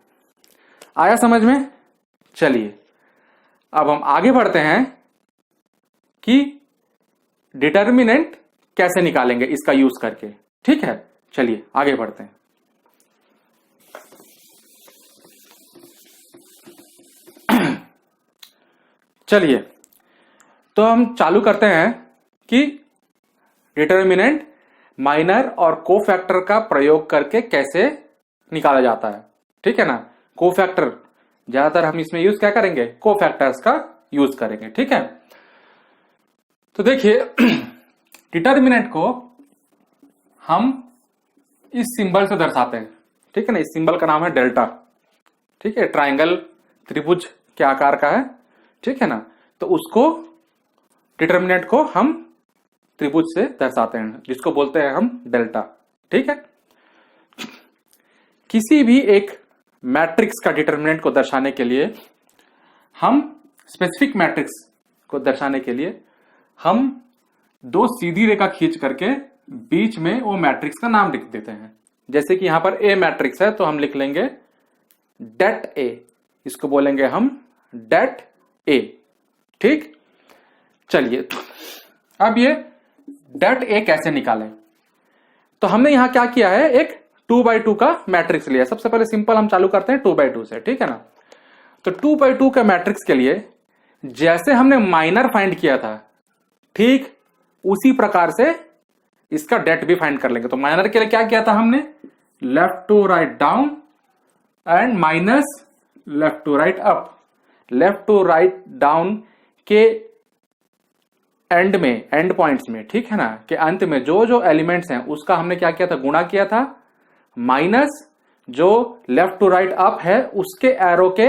आया समझ में? चलिए अब हम आगे बढ़ते हैं कि डिटर्मिनेंट कैसे निकालेंगे इसका यूज करके, ठीक है। चलिए आगे बढ़ते हैं। चलिए तो हम चालू करते हैं कि डिटर्मिनेंट माइनर और कोफैक्टर का प्रयोग करके कैसे निकाला जाता है, ठीक है ना। कोफैक्टर ज्यादातर हम इसमें यूज क्या करेंगे? कोफैक्टर्स का यूज करेंगे, ठीक है। तो देखिए डिटर्मिनेंट को हम इस सिंबल से दर्शाते हैं, ठीक है ना। इस सिंबल का नाम है डेल्टा, ठीक है। ट्रायंगल त्रिभुज के आकार का है, ठीक है ना। तो उसको डिटर्मिनेंट को हम त्रिभुज से दर्शाते हैं, जिसको बोलते हैं हम डेल्टा, ठीक है। किसी भी एक मैट्रिक्स का डिटर्मिनेंट को दर्शाने के लिए हम स्पेसिफिक मैट्रिक्स को दर्शाने के लिए हम दो सीधी रेखा खींच करके बीच में वो मैट्रिक्स का नाम लिख देते हैं। जैसे कि यहां पर ए मैट्रिक्स है, तो हम लिख लेंगे डेट ए, इसको बोलेंगे हम डेट ए, ठीक। चलिए अब ये डेट ए कैसे निकालें? तो हमने यहां क्या किया है? एक 2x2 का मैट्रिक्स लिया। सबसे पहले सिंपल हम चालू करते हैं 2x2 से, ठीक है ना। तो 2x2 के मैट्रिक्स के लिए जैसे हमने माइनर फाइंड किया था, ठीक उसी प्रकार से इसका डेट भी फाइंड कर लेंगे। तो माइनर के लिए क्या किया था हमने? Left to right down and minus left to right up. Left to right down के एंड में, एंड पॉइंट्स में, ठीक है ना, के अंत में जो जो एलिमेंट्स हैं उसका हमने क्या किया था? गुणा किया था। माइनस जो लेफ्ट टू राइट अप है उसके एरो के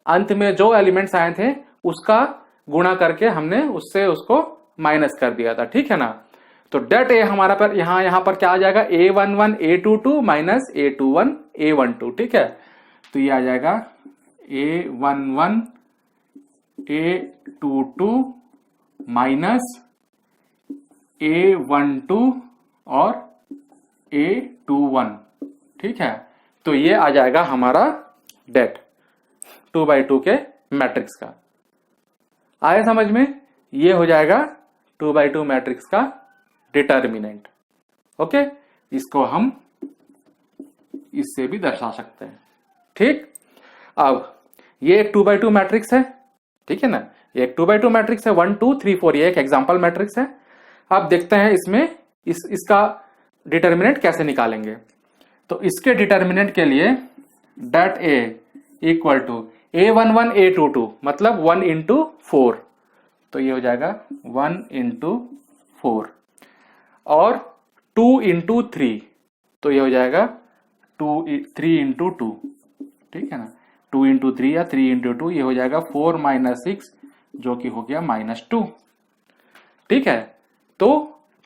अंत में जो एलिमेंट्स आए थे उसका गुणा करके हमने उससे उसको माइनस कर दिया था, ठीक है ना। तो डेट ए हमारा पर यहां पर क्या आ जाएगा? A11 A22 minus A21 A12, ठीक है। तो ये आ जाएगा A11 A22 माइनस A12 और A21, ठीक है। तो ये आ जाएगा हमारा डेट 2x2 के मैट्रिक्स का। आया समझ में? ये हो जाएगा 2x2 मैट्रिक्स का डिटर्मिनेंट। ओके, इसको हम इससे भी दर्शा सकते हैं। ठीक, अब ये एक 2x2 मैट्रिक्स है, ठीक है ना, ये एक 2x2 मैट्रिक्स है, 1 2 3 4, ये एक एग्जाम्पल मैट्रिक्स है। अब देखते हैं इसमें इसका डिटर्मिनेंट कैसे निकालेंगे। तो इसके डिटर्मिनेंट के लिए date A equal to A11 A22 मतलब 1 इंटू 4, तो ये हो जाएगा 1 इंटू 4, और 2 इंटू 3, तो ये हो जाएगा 3 इंटू 2, ठीक है ना, 2 इंटू 3 या 3 इंटू 2, ये हो जाएगा 4 माइनस 6 जो कि हो गया -2। ठीक है, तो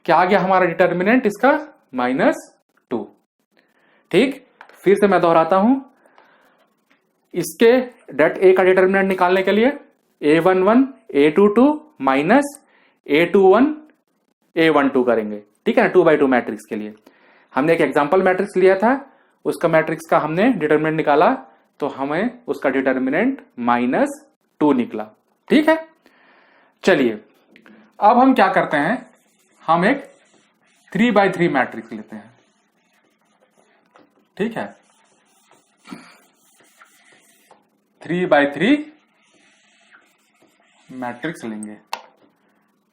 क्या आ गया हमारा डिटर्मिनेंट इसका? -2। ठीक, फिर से मैं दोहराता हूं, इसके डेट ए का डिटर्मिनेंट निकालने के लिए A11 A22 minus A21 A12 करेंगे। ठीक है ना, 2x2 मैट्रिक्स के लिए हमने एक एग्जांपल मैट्रिक्स लिया था, उसका मैट्रिक्स का हमने डिटर्मिनेंट निकाला, तो हमें उसका डिटर्मिनेंट -2 निकला। ठीक है, चलिए अब हम क्या करते हैं, हम एक 3x3 मैट्रिक्स लेते हैं। ठीक है, 3x3 मैट्रिक्स लेंगे,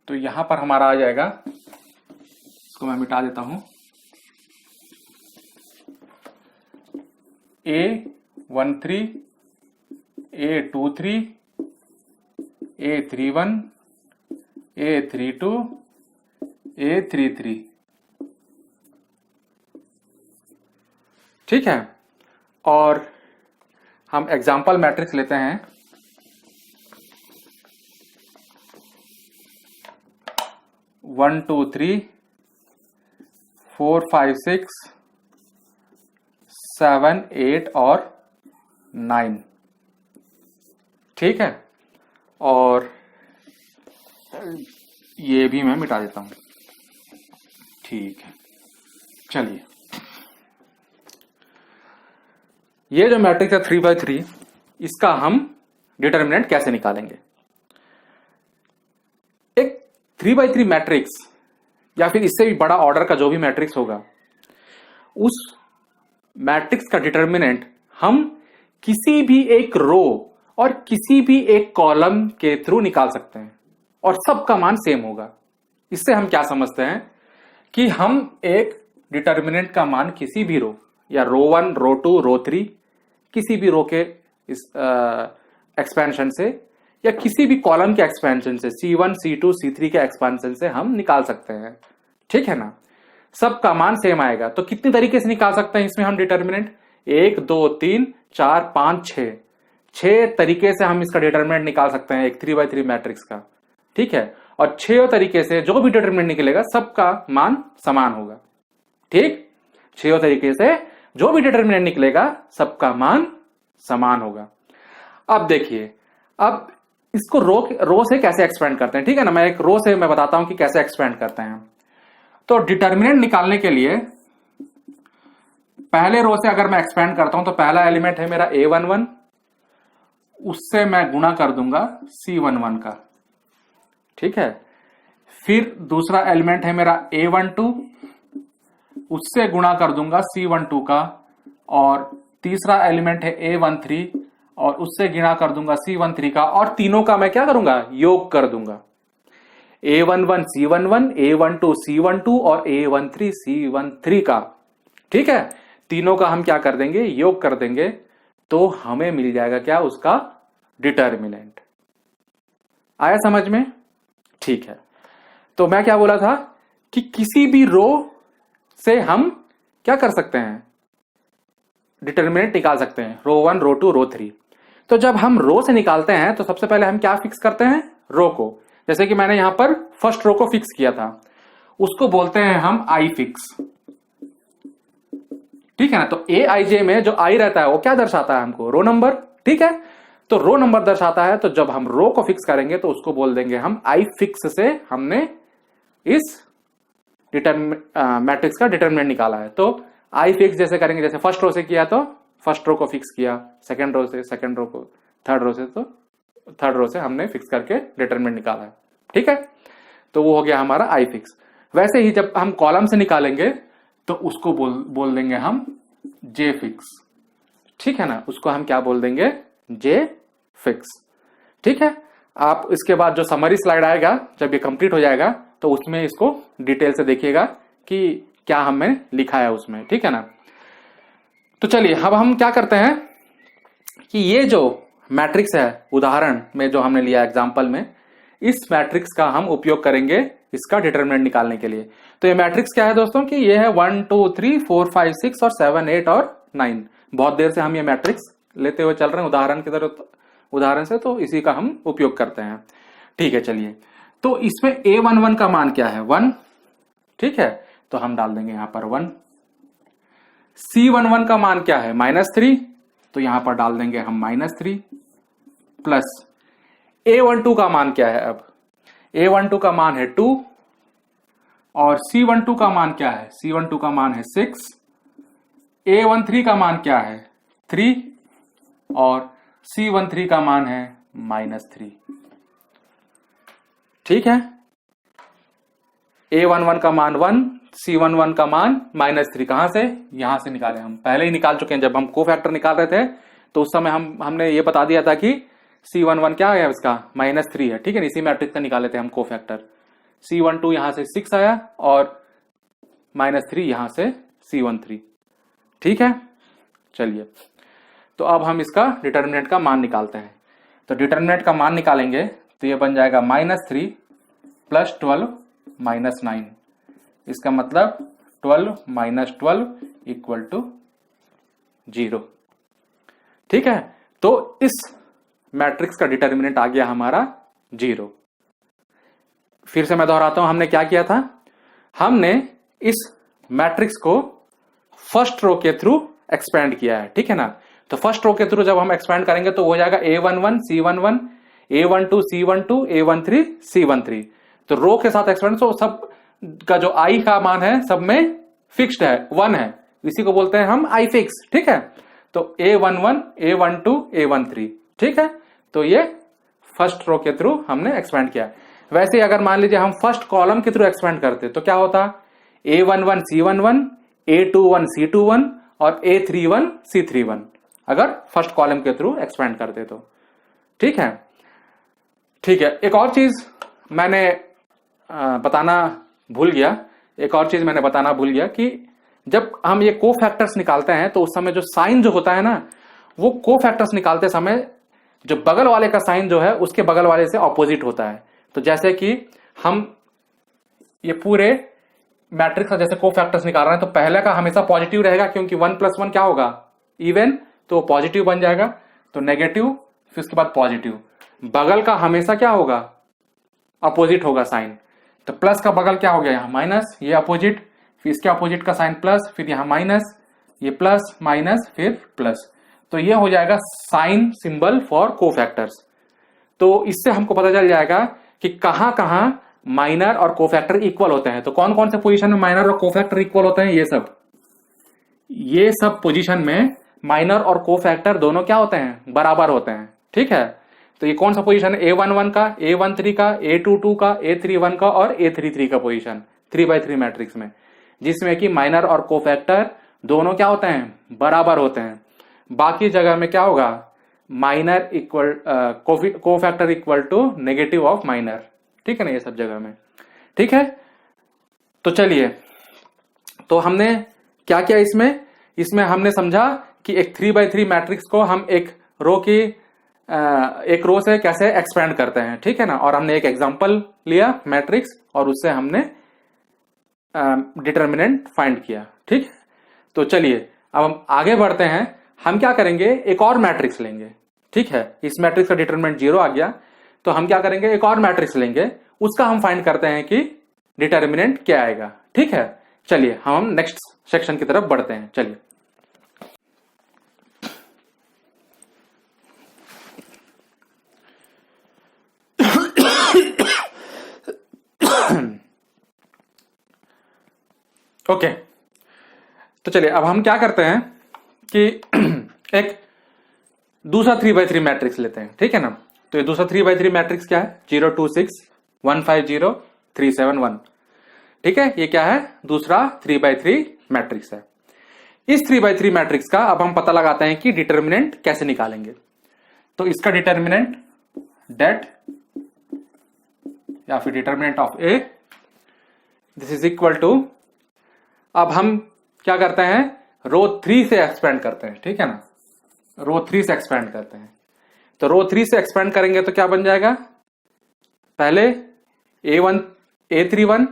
तो यहां पर हमारा आ जाएगा, इसको मैं मिटा देता हूं, A13 A23 A31 A32 A33। ठीक है, और हम एग्जाम्पल मैट्रिक्स लेते हैं, 1 2 3 4 5 6 7 8 और 9। ठीक है, और ये भी मैं मिटा देता हूं। ठीक है, चलिए ये जो मैट्रिक्स है 3x3, इसका हम डिटर्मिनेंट कैसे निकालेंगे। एक 3x3 मैट्रिक्स या फिर इससे भी बड़ा ऑर्डर का जो भी मैट्रिक्स होगा, उस मैट्रिक्स का डिटर्मिनेंट हम किसी भी एक रो और किसी भी एक कॉलम के थ्रू निकाल सकते हैं, और सबका मान सेम होगा। इससे हम क्या समझते हैं कि हम एक डिटर्मिनेंट का मान किसी भी रो या रो 1 रो 2 रो 3 किसी भी रो के इस एक्सपेंशन से या किसी भी कॉलम के एक्सपेंशन से C1 C2 C3 के एक्सपेंशन से हम निकाल सकते हैं। ठीक है ना, सबका मान सेम आएगा। तो कितनी तरीके से निकाल सकते हैं इसमें हम डिटर्मिनेंट? 1 2 3 4 5 6 तरीके से हम इसका डिटर्मिनेंट निकाल सकते हैं एक 3x3 मैट्रिक्स का। ठीक है, और 6 तरीके से जो भी डिटर्मिनेंट निकलेगा सबका मान समान होगा। ठीक, 6 तरीके से जो भी डिटर्मिनेंट निकलेगा सबका मान समान होगा। अब देखिए, अब इसको रो से कैसे एक्सपेंड करते हैं। ठीक है ना, मैं एक रो से मैं बताता हूं कि कैसे एक्सपेंड करते हैं। तो डिटर्मिनेंट निकालने के लिए पहले रो से अगर मैं एक्सपेंड करता हूं तो पहला एलिमेंट है मेरा A11, उससे मैं गुणा कर दूंगा C11 का। ठीक है, फिर दूसरा एलिमेंट है मेरा A12, उससे गुणा कर दूंगा C12 का, और तीसरा एलिमेंट है A13 और उससे गुणा कर दूंगा C13 का, और तीनों का मैं क्या करूंगा? योग कर दूंगा। A11 C11 A12 C12 और A13 C13 का। ठीक है, तीनों का हम क्या कर देंगे? योग कर देंगे, तो हमें मिल जाएगा क्या? उसका डिटर्मिनेंट। आया समझ में? ठीक है, तो मैं क्या बोला था कि किसी भी रो से हम क्या कर सकते हैं? डिटर्मिनेंट निकाल सकते हैं, रो 1 रो 2 रो 3। तो जब हम रो से निकालते हैं तो सबसे पहले हम क्या फिक्स करते हैं? रो को। जैसे कि मैंने यहां पर फर्स्ट रो को फिक्स किया था, उसको बोलते हैं हम आई फिक्स। ठीक है ना, तो AIJ में जो आई रहता है वो क्या दर्शाता है हमको? Row number. ठीक है, तो रो नंबर दर्शाता है, तो जब हम रो को फिक्स करेंगे तो उसको बोल देंगे हम आई फिक्स से हमने इस मैट्रिक्स का डिटर्मिनेंट निकाला है। तो आई फिक्स जैसे करेंगे, जैसे फर्स्ट रो से किया तो फर्स्ट रो को फिक्स किया, सेकंड रो से सेकंड रो को, थर्ड रो से तो थर्ड रो से हमने फिक्स करके डिटरमिनेंट निकाला है। ठीक है, तो वो हो गया हमारा आई फिक्स। वैसे ही जब हम कॉलम से निकालेंगे तो उसको बोल देंगे हम जे फिक्स। ठीक है ना, उसको हम क्या बोल देंगे, जे फिक्स। ठीक है, आप इसके बाद जो समरी स्लाइड आएगा जब ये कंप्लीट हो जाएगा तो उसमें इसको डिटेल से देखिएगा कि क्या हमें लिखा है उसमें। ठीक है ना, तो चलिए अब हम क्या करते हैं कि ये जो मैट्रिक्स है उदाहरण में जो हमने लिया एग्जाम्पल में, इस मैट्रिक्स का हम उपयोग करेंगे इसका डिटरमिनेंट निकालने के लिए। तो ये मैट्रिक्स क्या है दोस्तों कि ये है 1 2 3 4 5 6 और 7 8 और 9। बहुत देर से हम ये मैट्रिक्स लेते हुए चल रहे हैं उदाहरण से, तो इसी का हम उपयोग करते हैं। ठीक है, चलिए तो इसमें a11 का मान क्या है, 1। ठीक है, तो हम डाल देंगे यहां पर 1। c11 का मान क्या है, -3, तो यहां पर डाल देंगे हम -3 प्लस a12 का मान क्या है, अब a12 का मान है 2 और c12 का मान क्या है, c12 का मान है 6, a13 का मान क्या है 3 और c13 का मान है -3। ठीक है, a11 का मान 1, c11 का मान -3 कहां से, यहां से निकाले हम, पहले ही निकाल चुके हैं जब हम कोफैक्टर निकाल रहे थे तो उस समय हमने ये बता दिया था कि c11 क्या है इसका, -3 है। ठीक है, इसी मैट्रिक्स का निकाले थे हम कोफैक्टर। c12 यहां से 6 आया और -3 यहां से c13। ठीक है, चलिए तो अब हम इसका डिटरमिनेंट का मान निकालते हैं। तो डिटरमिनेंट का मान निकालेंगे तो ये बन जाएगा -3 + 12 - 9। इसका मतलब 12 - 12 = 0। ठीक है, तो इस मैट्रिक्स का डिटरमिनेंट आ गया हमारा 0। फिर से मैं दोहराता हूं, हमने क्या किया था, हमने इस मैट्रिक्स को फर्स्ट रो के थ्रू एक्सपेंड किया है। ठीक है ना, तो फर्स्ट रो के थ्रू जब हम एक्सपेंड करेंगे तो हो जाएगा a11 c11, a12 c12, a13 c13। तो रो के साथ एक्सपेंड, तो सब का जो i का मान है सब में फिक्स्ड है, 1 है, इसी को बोलते हैं हम i फिक्स। ठीक है, तो a11 a12 a13। ठीक है, तो ये फर्स्ट रो के थ्रू हमने एक्सपेंड किया। वैसे अगर मान लीजिए हम फर्स्ट कॉलम के थ्रू एक्सपेंड करते तो क्या होता, a11 c11, a21 c21 और a31 c31, अगर फर्स्ट कॉलम के थ्रू एक्सपेंड करते तो। ठीक है, ठीक है, एक और चीज मैंने बताना भूल गया कि जब हम ये कोफैक्टर्स निकालते हैं तो उस समय जो साइन जो होता है ना, वो कोफैक्टर्स निकालते समय जो बगल वाले का साइन जो है उसके बगल वाले से ऑपोजिट होता है। तो जैसे कि हम ये पूरे मैट्रिक्स का जैसे कोफैक्टर्स निकाल रहे हैं तो पहले का हमेशा पॉजिटिव रहेगा, क्योंकि 1 + 1 क्या होगा, इवन, तो पॉजिटिव बन जाएगा। तो नेगेटिव, फिर उसके बाद पॉजिटिव। बगल का हमेशा क्या होगा, अपोजिट होगा साइन। तो प्लस का बगल क्या हो गया, यहां माइनस, ये अपोजिट, फिर इसके अपोजिट का साइन प्लस, फिर यहां माइनस, ये प्लस माइनस फिर प्लस। तो ये हो जाएगा साइन सिंबल फॉर कोफैक्टर्स। तो इससे हमको पता चल जाएगा कि कहां कहां माइनर और कोफैक्टर इक्वल होते हैं। तो कौन कौन से पोजीशन में माइनर और कोफैक्टर इक्वल होते हैं, ये सब पोजीशन में माइनर और कोफैक्टर दोनों क्या होते हैं, बराबर होते हैं। ठीक है, तो ये कौन सा पोजीशन है, a11 का, a13 का, a22 का, a31 का और a33 का पोजीशन 3x3 मैट्रिक्स में, जिसमें कि माइनर और कोफैक्टर दोनों क्या होते हैं, बराबर होते हैं। बाकी जगह में क्या होगा, minor equal cofactor equal to negative of minor. ठीक है ना, ये सब जगह में। ठीक है, तो चलिए, तो हमने क्या किया इसमें हमने समझा कि एक 3x3 मैट्रिक्स को हम एक रो से कैसे एक्सपेंड करते हैं। ठीक है ना, और हमने एक एग्जांपल लिया मैट्रिक्स और उससे हमने डिटरमिनेंट फाइंड किया। ठीक, तो चलिए अब हम आगे बढ़ते हैं। हम क्या करेंगे, एक और मैट्रिक्स लेंगे। ठीक है, इस मैट्रिक्स का डिटरमिनेंट 0 आ गया, तो हम क्या करेंगे, एक और मैट्रिक्स लेंगे, उसका हम फाइंड करते हैं कि डिटरमिनेंट क्या आएगा। ठीक है, चलिए हम नेक्स्ट सेक्शन की तरफ बढ़ते हैं। चलिए, ओके, तो चलिए अब हम क्या करते हैं, कि एक दूसरा 3x3 मैट्रिक्स लेते हैं। ठीक है ना, 3x3 मैट्रिक्स तो ये दूसरा 3x3 मैट्रिक्स क्या है? 0 2 6 1 5 0 3 7 1। ठीक है, ये क्या है? दूसरा 3x3 मैट्रिक्स है। इस 3x3 मैट्रिक्स का अब हम पता लगाते हैं कि डिटर्मिनेंट कैसे निकालेंगे। तो इसका डिटर्मिनेंट डेट या फिर determinant of A, this is equal to, अब हम क्या करते हैं, रो 3 से एक्सपेंड करते हैं। ठीक है ना, रो 3 से एक्सपेंड करते हैं। तो रो 3 से एक्सपेंड करेंगे तो क्या बन जाएगा? पहले A31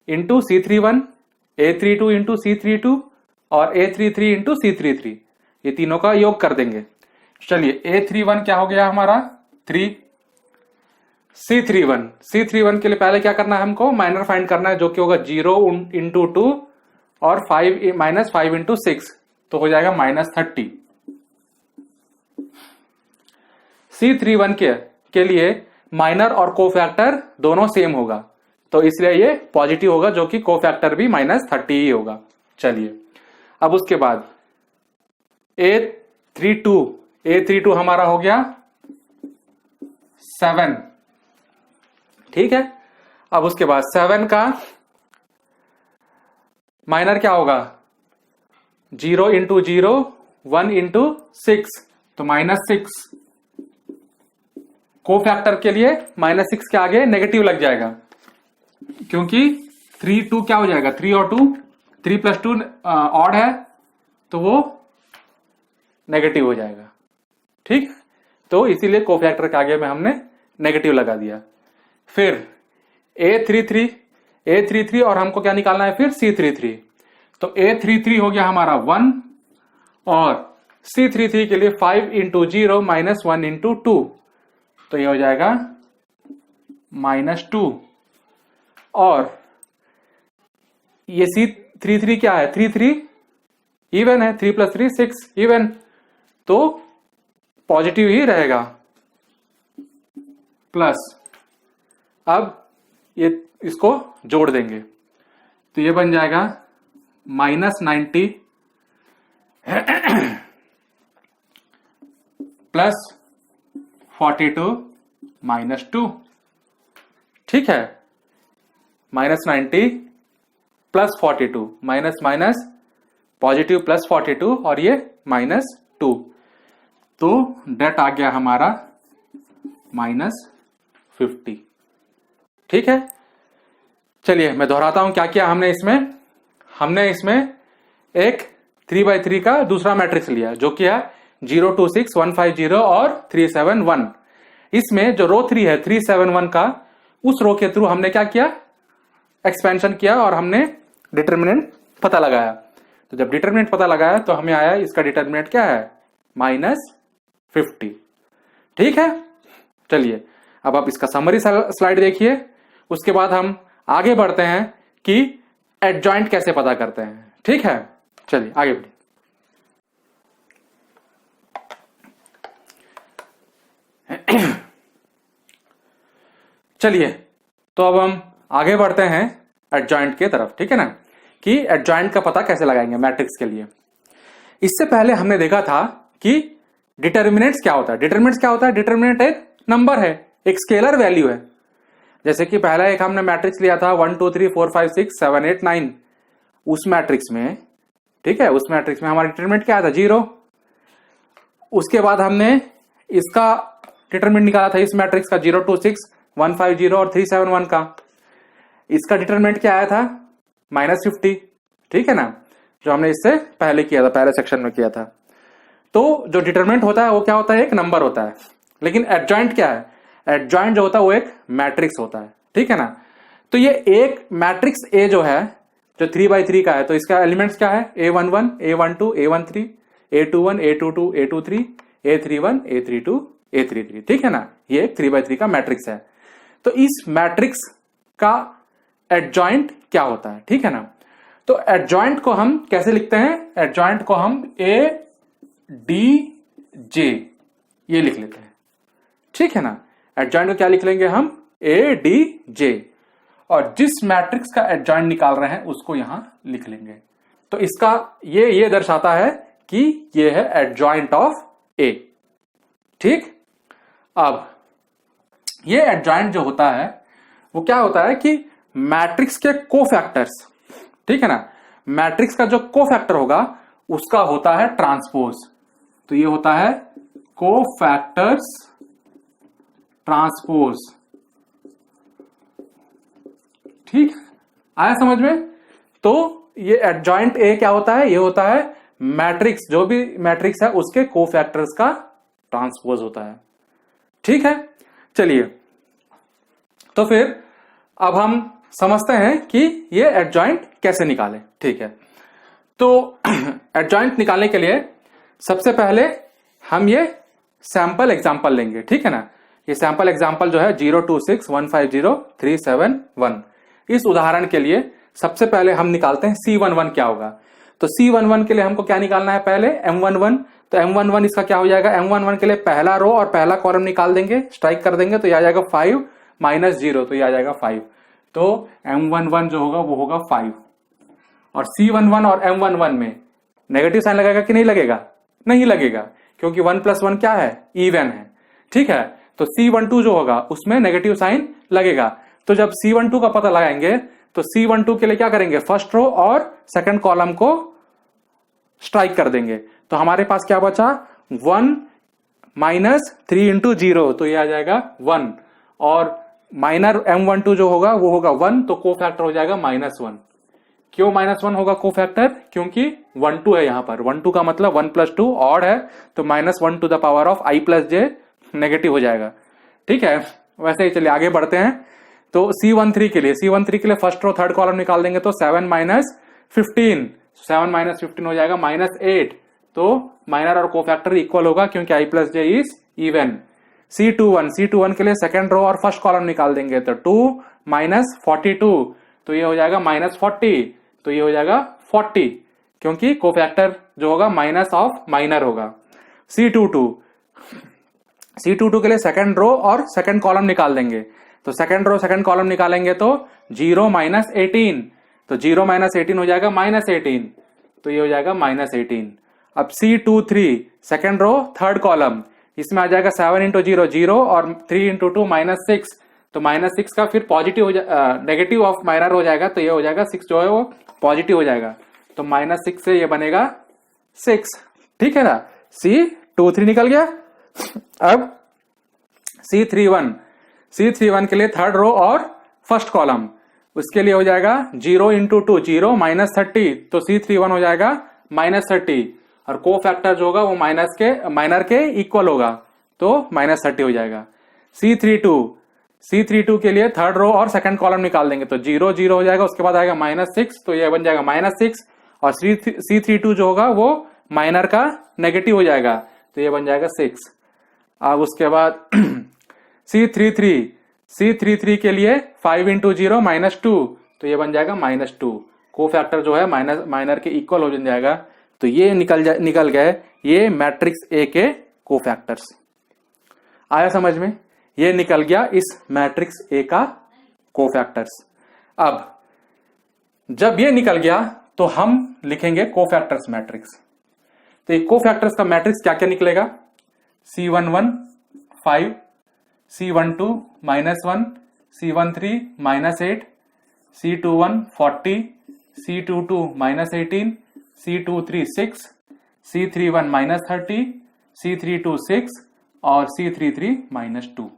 into C31, A32 into C32 और A33 इंटू C33, ये तीनों का योग कर देंगे। चलिए, A31 क्या हो गया हमारा? 3। C31 के लिए पहले क्या करना है हमको? माइनर फाइंड करना है, जो कि होगा 0 इंटू 2 और 5 माइनस 5 इंटू 6, तो हो जाएगा -30। C31 के लिए माइनर और कोफैक्टर दोनों सेम होगा, तो इसलिए ये पॉजिटिव होगा, जो कि कोफैक्टर भी -30 ही होगा। चलिए, अब उसके बाद A32 हमारा हो गया 7। ठीक है, अब उसके बाद 7 का माइनर क्या होगा? 0 इंटू 0 1 इंटू 6, तो -6। कोफैक्टर के लिए -6 के आगे नेगेटिव लग जाएगा, क्योंकि 3 2 क्या हो जाएगा? 3 और 2, 3 + 2 ऑड है, तो वो नेगेटिव हो जाएगा। ठीक, तो इसीलिए कोफैक्टर के आगे में हमने नेगेटिव लगा दिया। फिर A33 और हमको क्या निकालना है फिर? C33। तो A33 हो गया हमारा 1 और C33 के लिए 5 इंटू 0 माइनस 1 इंटू 2, तो ये हो जाएगा -2। और ये C33 क्या है? 3 इवन है, 3 + 3 6 इवन, तो पॉजिटिव ही रहेगा। प्लस अब ये इसको जोड़ देंगे, तो ये बन जाएगा -90 प्लस 42 -2। ठीक है, -90 प्लस 42, माइनस पॉजिटिव प्लस 42 और ये -2, तो डेट आ गया हमारा -50। ठीक है, चलिए मैं दोहराता हूं क्या किया हमने इसमें एक 3x3 का दूसरा मैट्रिक्स लिया, जो कि है 0 2 6 1 5 0 और 3 7 1। इसमें जो रो 3 है 3 7 1 का, उस रो के थ्रू हमने क्या किया? एक्सपेंशन किया और हमने डिटर्मिनेंट पता लगाया। तो जब डिटर्मिनेंट पता लगाया तो हमें आया, इसका डिटर्मिनेंट क्या है? -50। ठीक है, चलिए अब आप इसका समरी स्लाइड देखिए, उसके बाद हम आगे बढ़ते हैं कि एडजॉइंट कैसे पता करते हैं। ठीक है, चलिए आगे बढ़िए। चलिए, तो अब हम आगे बढ़ते हैं एडजॉइंट के तरफ। ठीक है ना, कि एडजॉइंट का पता कैसे लगाएंगे मैट्रिक्स के लिए। इससे पहले हमने देखा था कि डिटर्मिनेंट्स क्या होता है। डिटर्मिनेंट एक नंबर है, एक स्केलर वैल्यू है। जैसे कि पहला एक हमने मैट्रिक्स लिया था 1 2 3 4 5 6 7 8 9, उस मैट्रिक्स में, ठीक है, उस मैट्रिक्स में हमारा डिटरमिनेंट क्या था? 0। उसके बाद हमने इसका डिटरमिनेंट निकाला था इस मैट्रिक्स का 0 2 6 1 5 0 और 3 7 1 का। इसका डिटरमिनेंट क्या आया था? -50। ठीक है ना, जो हमने इससे पहले किया था, पहले सेक्शन में किया था। तो जो डिटरमिनेंट होता है वो क्या होता है? एक नंबर होता है। लेकिन एडजॉइंट क्या है? एडजॉइंट जो होता है वो एक मैट्रिक्स होता है। ठीक है ना, तो ये एक मैट्रिक्स ए जो है, जो 3x3 का है, तो इसका एलिमेंट्स क्या है? A11 A12 A13 A21 A22 A23 A31 A32 A33। ठीक है ना, ये एक 3x3 का मैट्रिक्स है। तो इस मैट्रिक्स का एडजॉइंट क्या होता है? ठीक है ना, तो एडजॉइंट को हम कैसे लिखते हैं? एडजॉइंट को हम ADJ ये लिख लेते हैं। ठीक है ना, एडजॉइंट को क्या लिख लेंगे हम? ADJ, और जिस मैट्रिक्स का एडजॉइंट निकाल रहे हैं उसको यहां लिख लेंगे। तो इसका ये दर्शाता है कि ये है एडजॉइंट ऑफ ए। ठीक, अब ये एडजॉइंट जो होता है वो क्या होता है कि मैट्रिक्स के कोफैक्टर्स, ठीक है ना, मैट्रिक्स का जो कोफैक्टर होगा उसका होता है ट्रांसपोज। तो ये होता है कोफैक्टर्स ट्रांसपोज। ठीक, आया समझ में? तो ये एडजॉइंट ए क्या होता है? ये होता है मैट्रिक्स, जो भी मैट्रिक्स है उसके कोफैक्टर्स का ट्रांसपोज होता है। ठीक है, चलिए तो फिर अब हम समझते हैं कि ये एडजॉइंट कैसे निकालें। ठीक है, तो एडजॉइंट निकालने के लिए सबसे पहले हम ये सैंपल एग्जांपल लेंगे। ठीक है ना, ये सैंपल एग्जांपल जो है 026150371, इस उदाहरण के लिए सबसे पहले हम निकालते हैं C11 क्या होगा। तो C11 के लिए हमको क्या निकालना है? पहले M11। तो M11 इसका क्या हो जाएगा? M11 के लिए पहला रो और पहला कॉलम निकाल देंगे, स्ट्राइक कर देंगे, तो ये आ जाएगा 5 माइनस 0, तो ये आ जाएगा 5। तो M11 जो होगा वो होगा 5। और C11 और M11 में नेगेटिव साइन लगेगा कि नहीं लगेगा? नहीं लगेगा, क्योंकि 1 + 1 क्या है? इवन है। ठीक है, तो C12 जो होगा उसमें नेगेटिव साइन लगेगा। तो जब C12 का पता लगाएंगे तो C12 के लिए क्या करेंगे? फर्स्ट रो और सेकंड कॉलम को स्ट्राइक कर देंगे। तो हमारे पास क्या बचा? 1 माइनस 3 × 0, तो ये आ जाएगा 1। और माइनर M12 जो होगा वो होगा 1, तो कोफैक्टर हो जाएगा -1। क्यों -1 होगा कोफैक्टर? क्योंकि 1 2 है यहाँ पर। 1 2 का मतलब 1 + 2 ऑड है, तो -1 ⁻ i + j नेगेटिव हो जाएगा। ठीक है, वैसे ही चलिए आगे बढ़ते हैं। तो C13 के लिए फर्स्ट रो थर्ड कॉलम निकाल देंगे, तो 7 - 15, 7 - 15 हो जाएगा -8। तो माइनर और कोफैक्टर इक्वल होगा क्योंकि i + j is even. C21 के लिए सेकंड रो और फर्स्ट कॉलम निकाल देंगे, तो 2 - 42, तो ये हो जाएगा -40, तो ये हो जाएगा 40, क्योंकि कोफैक्टर जो होगा माइनस ऑफ माइनर होगा। C22 के लिए सेकंड रो और सेकंड कॉलम निकाल देंगे, तो सेकंड रो सेकंड कॉलम निकालेंगे तो 0 - 18, तो 0 - 18 हो जाएगा -18, तो ये हो जाएगा -18। अब C23 second row third column, इसमें आ जाएगा 7 × 0 0 और 3 × 2 -6, तो -6 का फिर पॉजिटिव हो नेगेटिव ऑफ माइनर हो जाएगा, तो ये हो जाएगा 6 जो है वो पॉजिटिव हो जाएगा, तो -6 से ये बनेगा 6। ठीक है ना, C23 निकल गया। अब C31 के लिए थर्ड रो और फर्स्ट कॉलम, उसके लिए हो जाएगा 0 × 2 0 -30, तो C31 हो जाएगा -30, और कोफैक्टर जो होगा वो माइनर के इक्वल होगा, तो -30 हो जाएगा। C32 के लिए थर्ड रो और सेकंड कॉलम निकाल देंगे, तो 0 0 हो जाएगा, उसके बाद आएगा -6, तो ये बन जाएगा -6, और C32 जो होगा वो माइनर का नेगेटिव हो जाएगा, तो ये बन जाएगा 6। अब उसके बाद C33 के लिए 5 × 0 -2, तो ये बन जाएगा -2, कोफैक्टर जो है माइनर के इक्वल हो जाएगा, तो ये निकल गए ये मैट्रिक्स ए के कोफैक्टर्स। आया समझ में? ये निकल गया इस मैट्रिक्स ए का कोफैक्टर्स। अब जब ये निकल गया तो हम लिखेंगे कोफैक्टर्स मैट्रिक्स। तो ये कोफैक्टर्स का मैट्रिक्स क्या क्या निकलेगा? C11 5, C12 -1, C13 -8, C21 40, C22 -18, C23 6, C31 -30, C32 6 और C33 -2।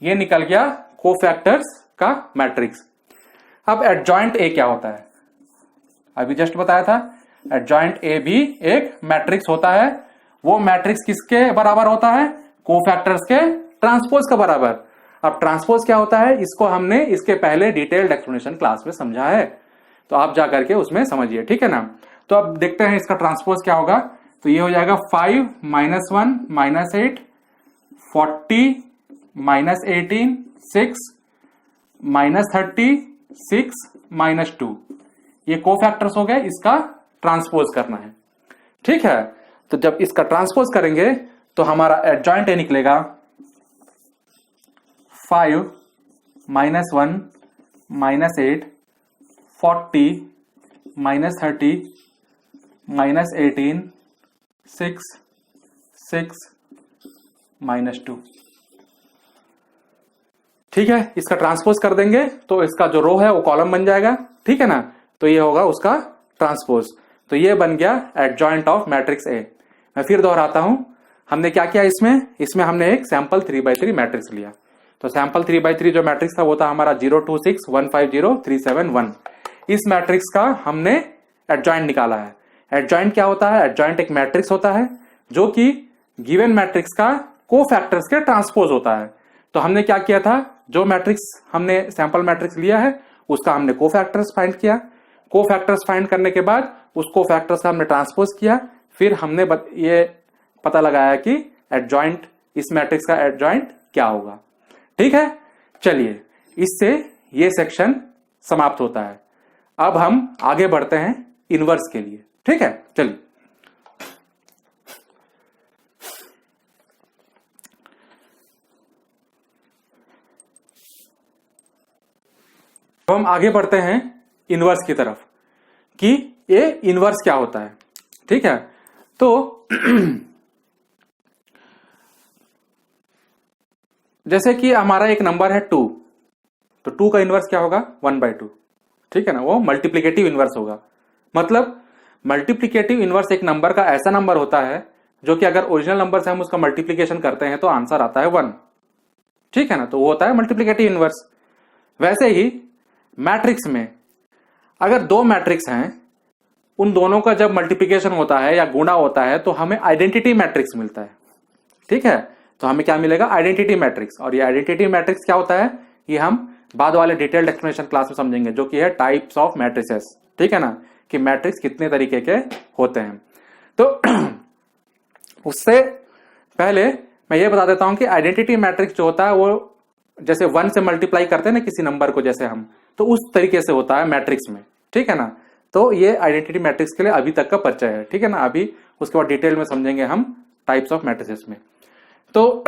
ये निकल गया कोफैक्टर्स का मैट्रिक्स। अब एडजॉइंट ए क्या होता है? अभी जस्ट बताया था, एडजॉइंट ए भी एक मैट्रिक्स होता है। वो मैट्रिक्स किसके बराबर होता है? कोफैक्टर्स के ट्रांसपोज का बराबर। अब ट्रांसपोज क्या होता है, इसको हमने इसके पहले डिटेल्ड एक्सप्लेनेशन क्लास में समझा है, तो आप जाकर के उसमें समझिए। ठीक है ना, तो अब देखते हैं इसका ट्रांसपोज क्या होगा। तो ये हो जाएगा 5 - 1 -8, 40 -18, 6 -30, 6 -2, ये कोफैक्टर्स हो गए, इसका ट्रांसपोज करना है। ठीक है, तो जब इसका ट्रांसपोज करेंगे तो हमारा एडजॉइंट ए निकलेगा 5 - 1 -8, 40 -30, -18, 6 -2। ठीक है, इसका ट्रांसपोज कर देंगे तो इसका जो रो है वो कॉलम बन जाएगा, ठीक है ना। तो ये होगा उसका ट्रांसपोज। तो ये बन गया एडजॉइंट ऑफ मैट्रिक्स ए। मैं फिर दोहराता हूं, हमने क्या किया इसमें हमने एक सैंपल 3x3 मैट्रिक्स लिया। तो सैंपल 3x3 जो मैट्रिक्स था वो था हमारा 026150371। इस मैट्रिक्स का हमने एडजॉइंट निकाला है। एडजॉइंट क्या होता है? एडजॉइंट एक मैट्रिक्स होता है जो कि गिवन मैट्रिक्स का कोफैक्टर्स के ट्रांसपोज होता है। तो हमने क्या किया था, जो मैट्रिक्स हमने सैंपल मैट्रिक्स लिया है उसका हमने कोफैक्टर्स फाइंड किया। कोफैक्टर्स फाइंड करने के बाद उस कोफैक्टर्स का हमने ट्रांसपोज किया, फिर हमने ये पता लगाया कि एडजॉइंट, इस मैट्रिक्स का एडजॉइंट क्या होगा। ठीक है, चलिए इससे ये सेक्शन समाप्त होता है। अब हम आगे बढ़ते हैं इनवर्स के लिए। ठीक है, चलिए तो हम आगे बढ़ते हैं इनवर्स की तरफ कि ये इनवर्स क्या होता है। ठीक है, तो जैसे कि हमारा एक नंबर है 2, तो 2 का इनवर्स क्या होगा? 1/2। ठीक है ना, वो मल्टीप्लिकेटिव इनवर्स होगा। मतलब मल्टीप्लिकेटिव इनवर्स एक नंबर का ऐसा नंबर होता है जो कि अगर ओरिजिनल नंबर से हम उसका मल्टीप्लिकेशन करते हैं तो आंसर आता है 1। ठीक है ना, तो वो होता है मल्टीप्लिकेटिव इनवर्स। वैसे ही मैट्रिक्स में अगर 2 मैट्रिक्स हैं, उन दोनों का जब मल्टीप्लिकेशन होता है या गुणा होता है तो हमें आइडेंटिटी मैट्रिक्स मिलता है। ठीक है, तो हमें क्या मिलेगा? Identity matrix. और ये आइडेंटिटी मैट्रिक्स क्या होता है ये हम बाद वाले डिटेल्ड एक्सप्लेनेशन क्लास में समझेंगे, जो कि है टाइप्स ऑफ मैट्रिसेस। ठीक है ना, कि मैट्रिक्स कितने तरीके के होते हैं। तो उससे पहले मैं ये बता देता हूं कि आइडेंटिटी मैट्रिक्स जो होता है वो जैसे 1 से मल्टीप्लाई करते हैं ना किसी नंबर को, जैसे हम, तो उस तरीके से होता है मैट्रिक्स में। ठीक है ना, तो ये आइडेंटिटी मैट्रिक्स के लिए अभी तक का परिचय है। ठीक है ना, अभी उसके बाद डिटेल में समझेंगे हम टाइप्स ऑफ मैट्रिसेस में। तो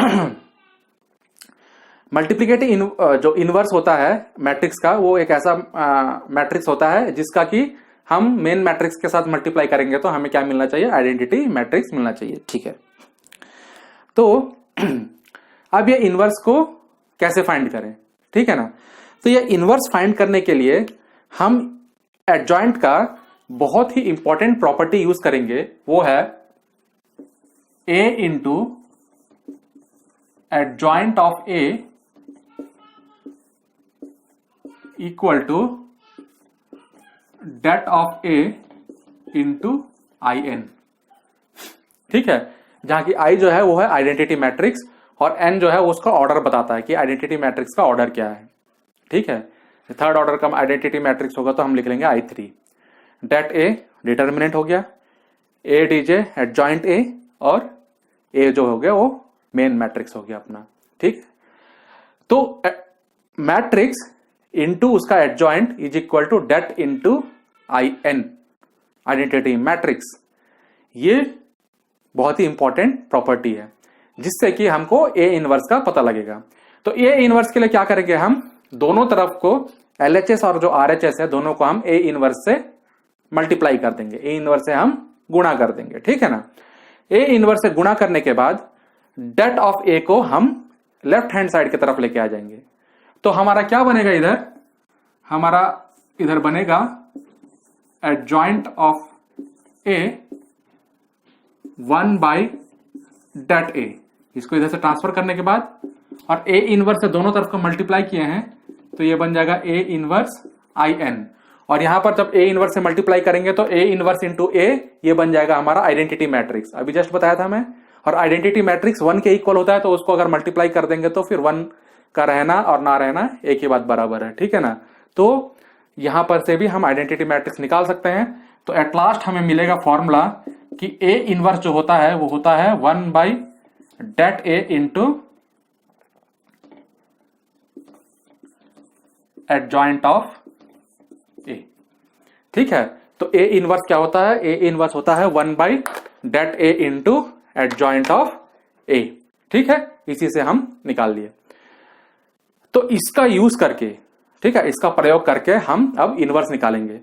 मल्टीप्लिकेटिव जो इनवर्स होता है मैट्रिक्स का, वो एक ऐसा मैट्रिक्स होता है जिसका कि हम मेन मैट्रिक्स के साथ मल्टीप्लाई करेंगे तो हमें क्या मिलना चाहिए? आइडेंटिटी मैट्रिक्स मिलना चाहिए। ठीक है, तो अब ये इनवर्स को कैसे फाइंड करें? ठीक है ना, तो ये इनवर्स फाइंड करने के लिए हम एडजॉइंट का बहुत ही इंपॉर्टेंट प्रॉपर्टी यूज करेंगे, वो है a into adjoint of a equal to det of a into in। ठीक है, जहां की i जो है वो है आइडेंटिटी मैट्रिक्स और n जो है वो उसका ऑर्डर बताता है कि आइडेंटिटी मैट्रिक्स का ऑर्डर क्या है। ठीक है, थर्ड ऑर्डर का आइडेंटिटी मैट्रिक्स होगा तो हम लिख लेंगे I3। डेट a डिटर्मिनेंट हो गया, a dj एडजॉइंट a, और a जो हो गया वो मेन मैट्रिक्स हो गया अपना। ठीक, तो मैट्रिक्स इनटू उसका adjoint is equal to det into in, identity matrix. ये बहुत ही इंपॉर्टेंट प्रॉपर्टी है जिससे कि हमको a इनवर्स का पता लगेगा। तो a इनवर्स के लिए क्या करेंगे, हम दोनों तरफ को LHS और जो RHS है दोनों को हम a इनवर्स से मल्टीप्लाई कर देंगे, a इनवर्स से हम गुणा कर देंगे। ठीक है ना, a इनवर्स से गुणा करने के बाद डेट ऑफ a को हम लेफ्ट हैंड साइड की तरफ लेके आ जाएंगे। तो हमारा क्या बनेगा इधर? हमारा इधर बनेगा एडजॉइंट ऑफ a 1/डेट a। इसको इधर से ट्रांसफर करने के बाद और a इनवर्स से दोनों तरफ को मल्टीप्लाई किए हैं तो ये बन जाएगा a इनवर्स in। और यहां पर जब a इनवर्स से मल्टीप्लाई करेंगे तो a इनवर्स इंटू a, ये बन जाएगा हमारा आइडेंटिटी मैट्रिक्स। अभी जस्ट बताया था मैं। और आइडेंटिटी मैट्रिक्स 1 के इक्वल होता है तो उसको अगर मल्टीप्लाई कर देंगे तो फिर 1 का रहना और ना रहना एक ही बात बराबर है। ठीक है ना, तो यहां पर से भी हम आइडेंटिटी मैट्रिक्स निकाल सकते हैं। तो एट लास्ट हमें मिलेगा फॉर्मूला कि a इनवर्स जो होता है वो होता है 1/डेट a into adjoint of a। ठीक है, तो a इनवर्स क्या होता है? a इनवर्स होता है 1/डेट a into adjoint of a। ठीक है, इसी से हम निकाल लिए। तो इसका यूज करके, ठीक है, इसका प्रयोग करके हम अब इनवर्स निकालेंगे।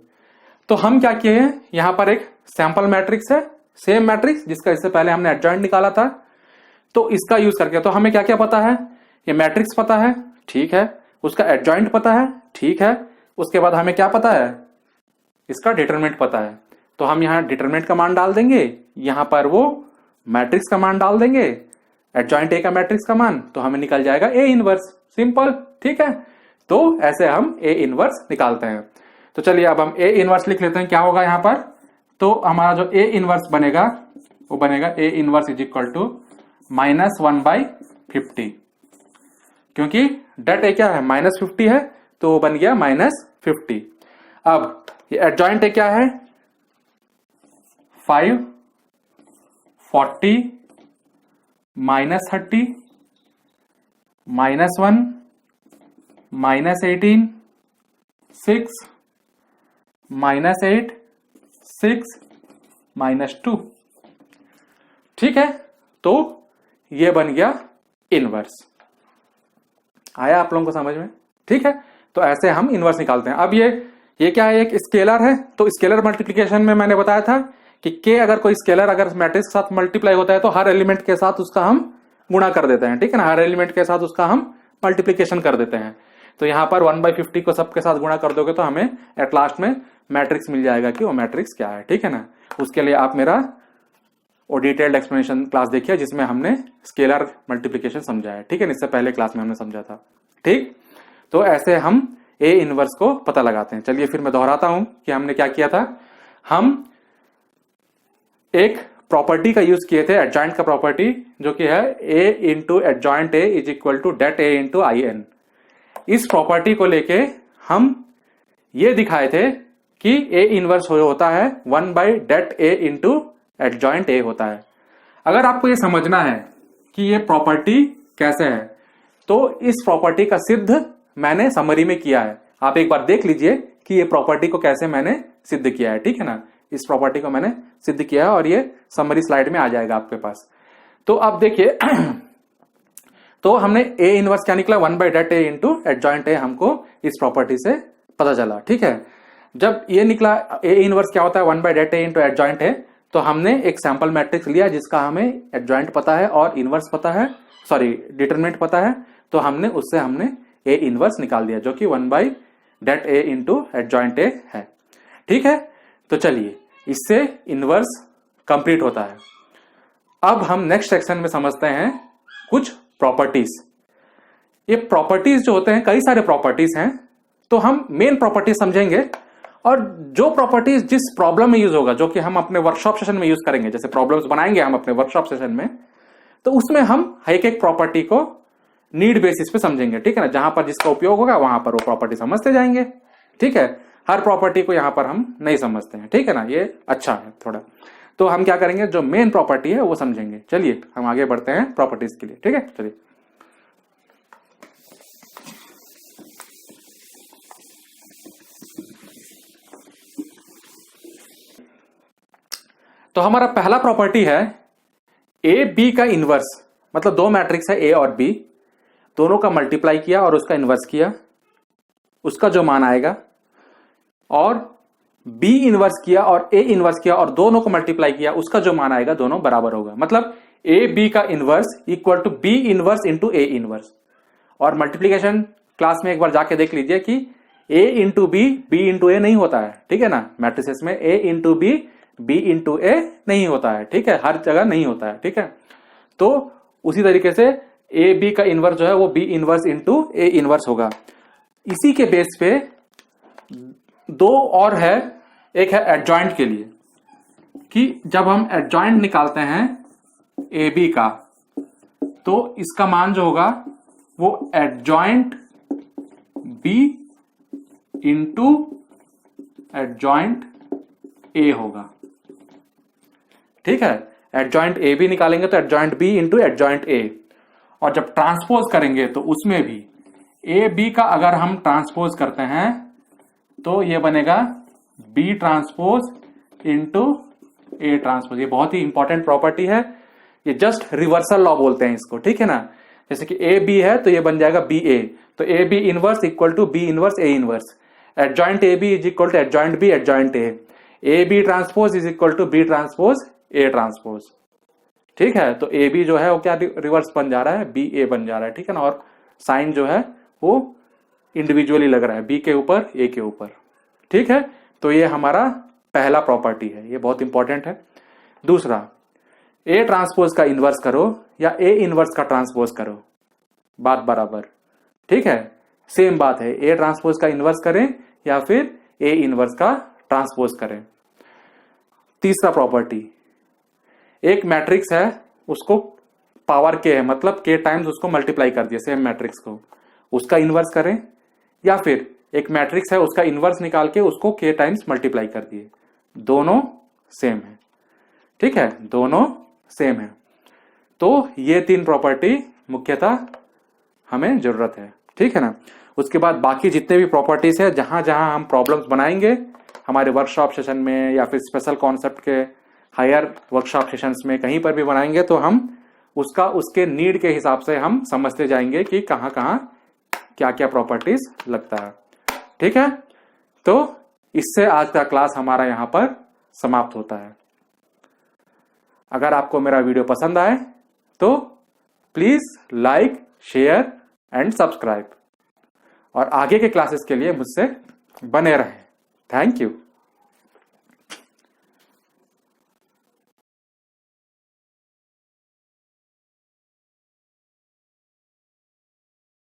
तो हम क्या किए हैं, यहां पर एक सैंपल मैट्रिक्स है, सेम मैट्रिक्स जिसका इससे पहले हमने एडजॉइंट निकाला था। तो इसका यूज करके तो हमें क्या क्या पता है? ये मैट्रिक्स पता है ठीक है, उसका एडजॉइंट पता है, ठीक है, उसके बाद हमें क्या पता है, इसका डिटरमिनेंट पता है, तो हम यहाँ डिटरमिनेंट का मान डाल देंगे, यहां पर वो मैट्रिक्स का मान डाल देंगे, एडजॉइंट ए का मैट्रिक्स का मान, तो हमें निकल जाएगा ए इनवर्स, सिंपल, ठीक है। तो ऐसे हम ए इनवर्स निकालते हैं। तो चलिए अब हम ए इनवर्स लिख लेते हैं, क्या होगा यहां पर, तो हमारा जो ए इनवर्स बनेगा वो बनेगा A inverse is equal to -1/50, क्योंकि डेट ए क्या है, -50 है, तो वो बन गया -50। अब ये एडजॉइंट ए क्या है, 5, 40, -30, -1, -18, 6, -8, 6, -2, ठीक है। तो ये बन गया इनवर्स। आया आप लोगों को समझ में, ठीक है। तो ऐसे हम इनवर्स निकालते हैं। अब ये क्या है, एक स्केलर है, तो स्केलर मल्टीप्लिकेशन में मैंने बताया था कि के अगर कोई स्केलर अगर मैट्रिक्स के साथ मल्टीप्लाई होता है तो हर एलिमेंट के साथ उसका हम गुणा कर देते हैं, ठीक है ना, हर एलिमेंट के साथ उसका हम मल्टीप्लिकेशन कर देते हैं। तो यहां पर 1/50 को सबके साथ गुणा कर दोगे तो हमें एट लास्ट में मैट्रिक्स मिल जाएगा कि वो मैट्रिक्स क्या है, ठीक है ना। उसके लिए आप मेरा वो डिटेल्ड एक्सप्लेनेशन क्लास देखिए जिसमें हमने स्केलर मल्टीप्लिकेशन समझा है, ठीक है, इससे पहले क्लास में हमने समझा था, ठीक। तो ऐसे हम ए इनवर्स को पता लगाते हैं। चलिए फिर मैं दोहराता हूं कि हमने क्या किया था। हम एक प्रॉपर्टी का यूज किए थे, एडजॉइंट का प्रॉपर्टी, जो कि है A into adjoint A is equal to det A into I n. इस प्रॉपर्टी को लेके हम ये दिखाए थे कि ए इनवर्स होता है 1/det ए इंटू एडजॉइंट ए होता है। अगर आपको ये समझना है कि ये प्रॉपर्टी कैसे है, तो इस प्रॉपर्टी का सिद्ध मैंने समरी में किया है। आप एक बार देख लीजिए कि ये प्रॉपर्टी को कैसे मैंने सिद्ध किया है, ठीक है ना। इस प्रॉपर्टी को मैंने सिद्ध किया है और ये समरी स्लाइड में आ जाएगा आपके पास। तो अब देखिए तो हमने ए इनवर्स क्या निकला, 1/det ए इंटू एडजॉइंट ए, हमको इस प्रॉपर्टी से पता चला, ठीक है। जब ये निकला ए इनवर्स क्या होता है 1/det ए इंटू एडजॉइंट ए, तो हमने एक सैंपल मैट्रिक्स लिया जिसका हमें एडजॉइंट पता है और इनवर्स पता है, सॉरी डिटरमिनेंट पता है, तो हमने उससे हमने ए इनवर्स निकाल दिया जो कि 1/det ए इंटू एडजॉइंट ए है, ठीक है। तो चलिए इससे इनवर्स कंप्लीट होता है। अब हम नेक्स्ट सेक्शन में समझते हैं कुछ प्रॉपर्टीज। ये प्रॉपर्टीज जो होते हैं, कई सारे प्रॉपर्टीज हैं, तो हम मेन प्रॉपर्टीज समझेंगे और जो प्रॉपर्टीज जिस प्रॉब्लम में यूज होगा, जो कि हम अपने वर्कशॉप सेशन में यूज करेंगे, जैसे प्रॉब्लम्स बनाएंगे हम अपने वर्कशॉप सेशन में, तो उसमें हम एक एक प्रॉपर्टी को नीड बेसिस पे समझेंगे, ठीक है ना। जहां पर जिसका उपयोग होगा वहां पर वो प्रॉपर्टी समझते जाएंगे, ठीक है। हर प्रॉपर्टी को यहां पर हम नहीं समझते हैं, ठीक है ना, ये अच्छा है थोड़ा। तो हम क्या करेंगे, जो मेन प्रॉपर्टी है वो समझेंगे। चलिए हम आगे बढ़ते हैं प्रॉपर्टीज के लिए, ठीक है। चलिए तो हमारा पहला प्रॉपर्टी है ए बी का इनवर्स, मतलब दो मैट्रिक्स है ए और बी, दोनों का मल्टीप्लाई किया और उसका इनवर्स किया, उसका जो मान आएगा, और बी इनवर्स किया और ए इनवर्स किया और दोनों को मल्टीप्लाई किया, उसका जो मान आएगा दोनों बराबर होगा। मतलब ए बी का inverse equal to B inverse into A inverse. और मल्टीप्लीकेशन क्लास में एक बार जाके देख लीजिए कि A into B into A नहीं होता है, ठीक है ना। मैट्रिसेस में A into B into A नहीं होता है, ठीक है, हर जगह नहीं होता है, ठीक है। तो उसी तरीके से ए बी का इनवर्स जो है वो B inverse into A inverse होगा। इसी के बेस पे दो और है, एक है एडजॉइंट के लिए, कि जब हम एडजॉइंट निकालते हैं ए बी का, तो इसका मान जो होगा वो adjoint B into adjoint A होगा, ठीक है। एडजॉइंट ए बी निकालेंगे तो adjoint B into adjoint A, और जब ट्रांसपोज करेंगे तो उसमें भी ए बी का अगर हम ट्रांसपोज करते हैं तो ये बनेगा B transpose into A transpose. ये बहुत ही इंपॉर्टेंट प्रॉपर्टी है, ये जस्ट रिवर्सल लॉ बोलते हैं इसको, ठीक है ना। जैसे कि ए बी है तो ये बन जाएगा बी ए, तो A B inverse equal to B inverse A inverse. Adjoint A B is equal to adjoint B adjoint A B transpose is equal to B transpose A transpose, ठीक है। तो A B जो है वो क्या reverse बन जा रहा है, बी ए बन जा रहा है, ठीक है ना। और साइन जो है वो इंडिविजुअली लग रहा है, बी के ऊपर ए के ऊपर। ठीक है, तो ये हमारा पहला प्रॉपर्टी है, ये बहुत इंपॉर्टेंट है। दूसरा, ए ट्रांसपोज का इन्वर्स करो या ए इन्वर्स का ट्रांसपोज करो, बात बराबर। ठीक है, सेम बात है, ए ट्रांसपोज का इन्वर्स करें या फिर ए इन्वर्स का ट्रांसपोज करें। तीसरा प्रॉपर्टी, एक मैट्रिक्स है उसको पावर के है, मतलब के टाइम्स उसको मल्टीप्लाई कर दिया सेम मैट्रिक्स को, उसका इन्वर्स करें, या फिर एक मैट्रिक्स है उसका इन्वर्स निकाल के उसको के टाइम्स मल्टीप्लाई कर दिए, दोनों सेम है। ठीक है, दोनों सेम है। तो ये तीन प्रॉपर्टी मुख्यतः हमें जरूरत है। ठीक है ना। उसके बाद बाकी जितने भी प्रॉपर्टीज है, जहां जहां हम प्रॉब्लम्स बनाएंगे हमारे वर्कशॉप सेशन में या फिर स्पेशल कॉन्सेप्ट के हायर वर्कशॉप सेशंस में, कहीं पर भी बनाएंगे तो हम उसका उसके नीड के हिसाब से हम समझते जाएंगे कि कहां कहां क्या क्या प्रॉपर्टीज लगता है। ठीक है, तो इससे आज का क्लास हमारा यहां पर समाप्त होता है। अगर आपको मेरा वीडियो पसंद आए तो please like, share and subscribe, और आगे के क्लासेस के लिए मुझसे बने रहें। Thank you.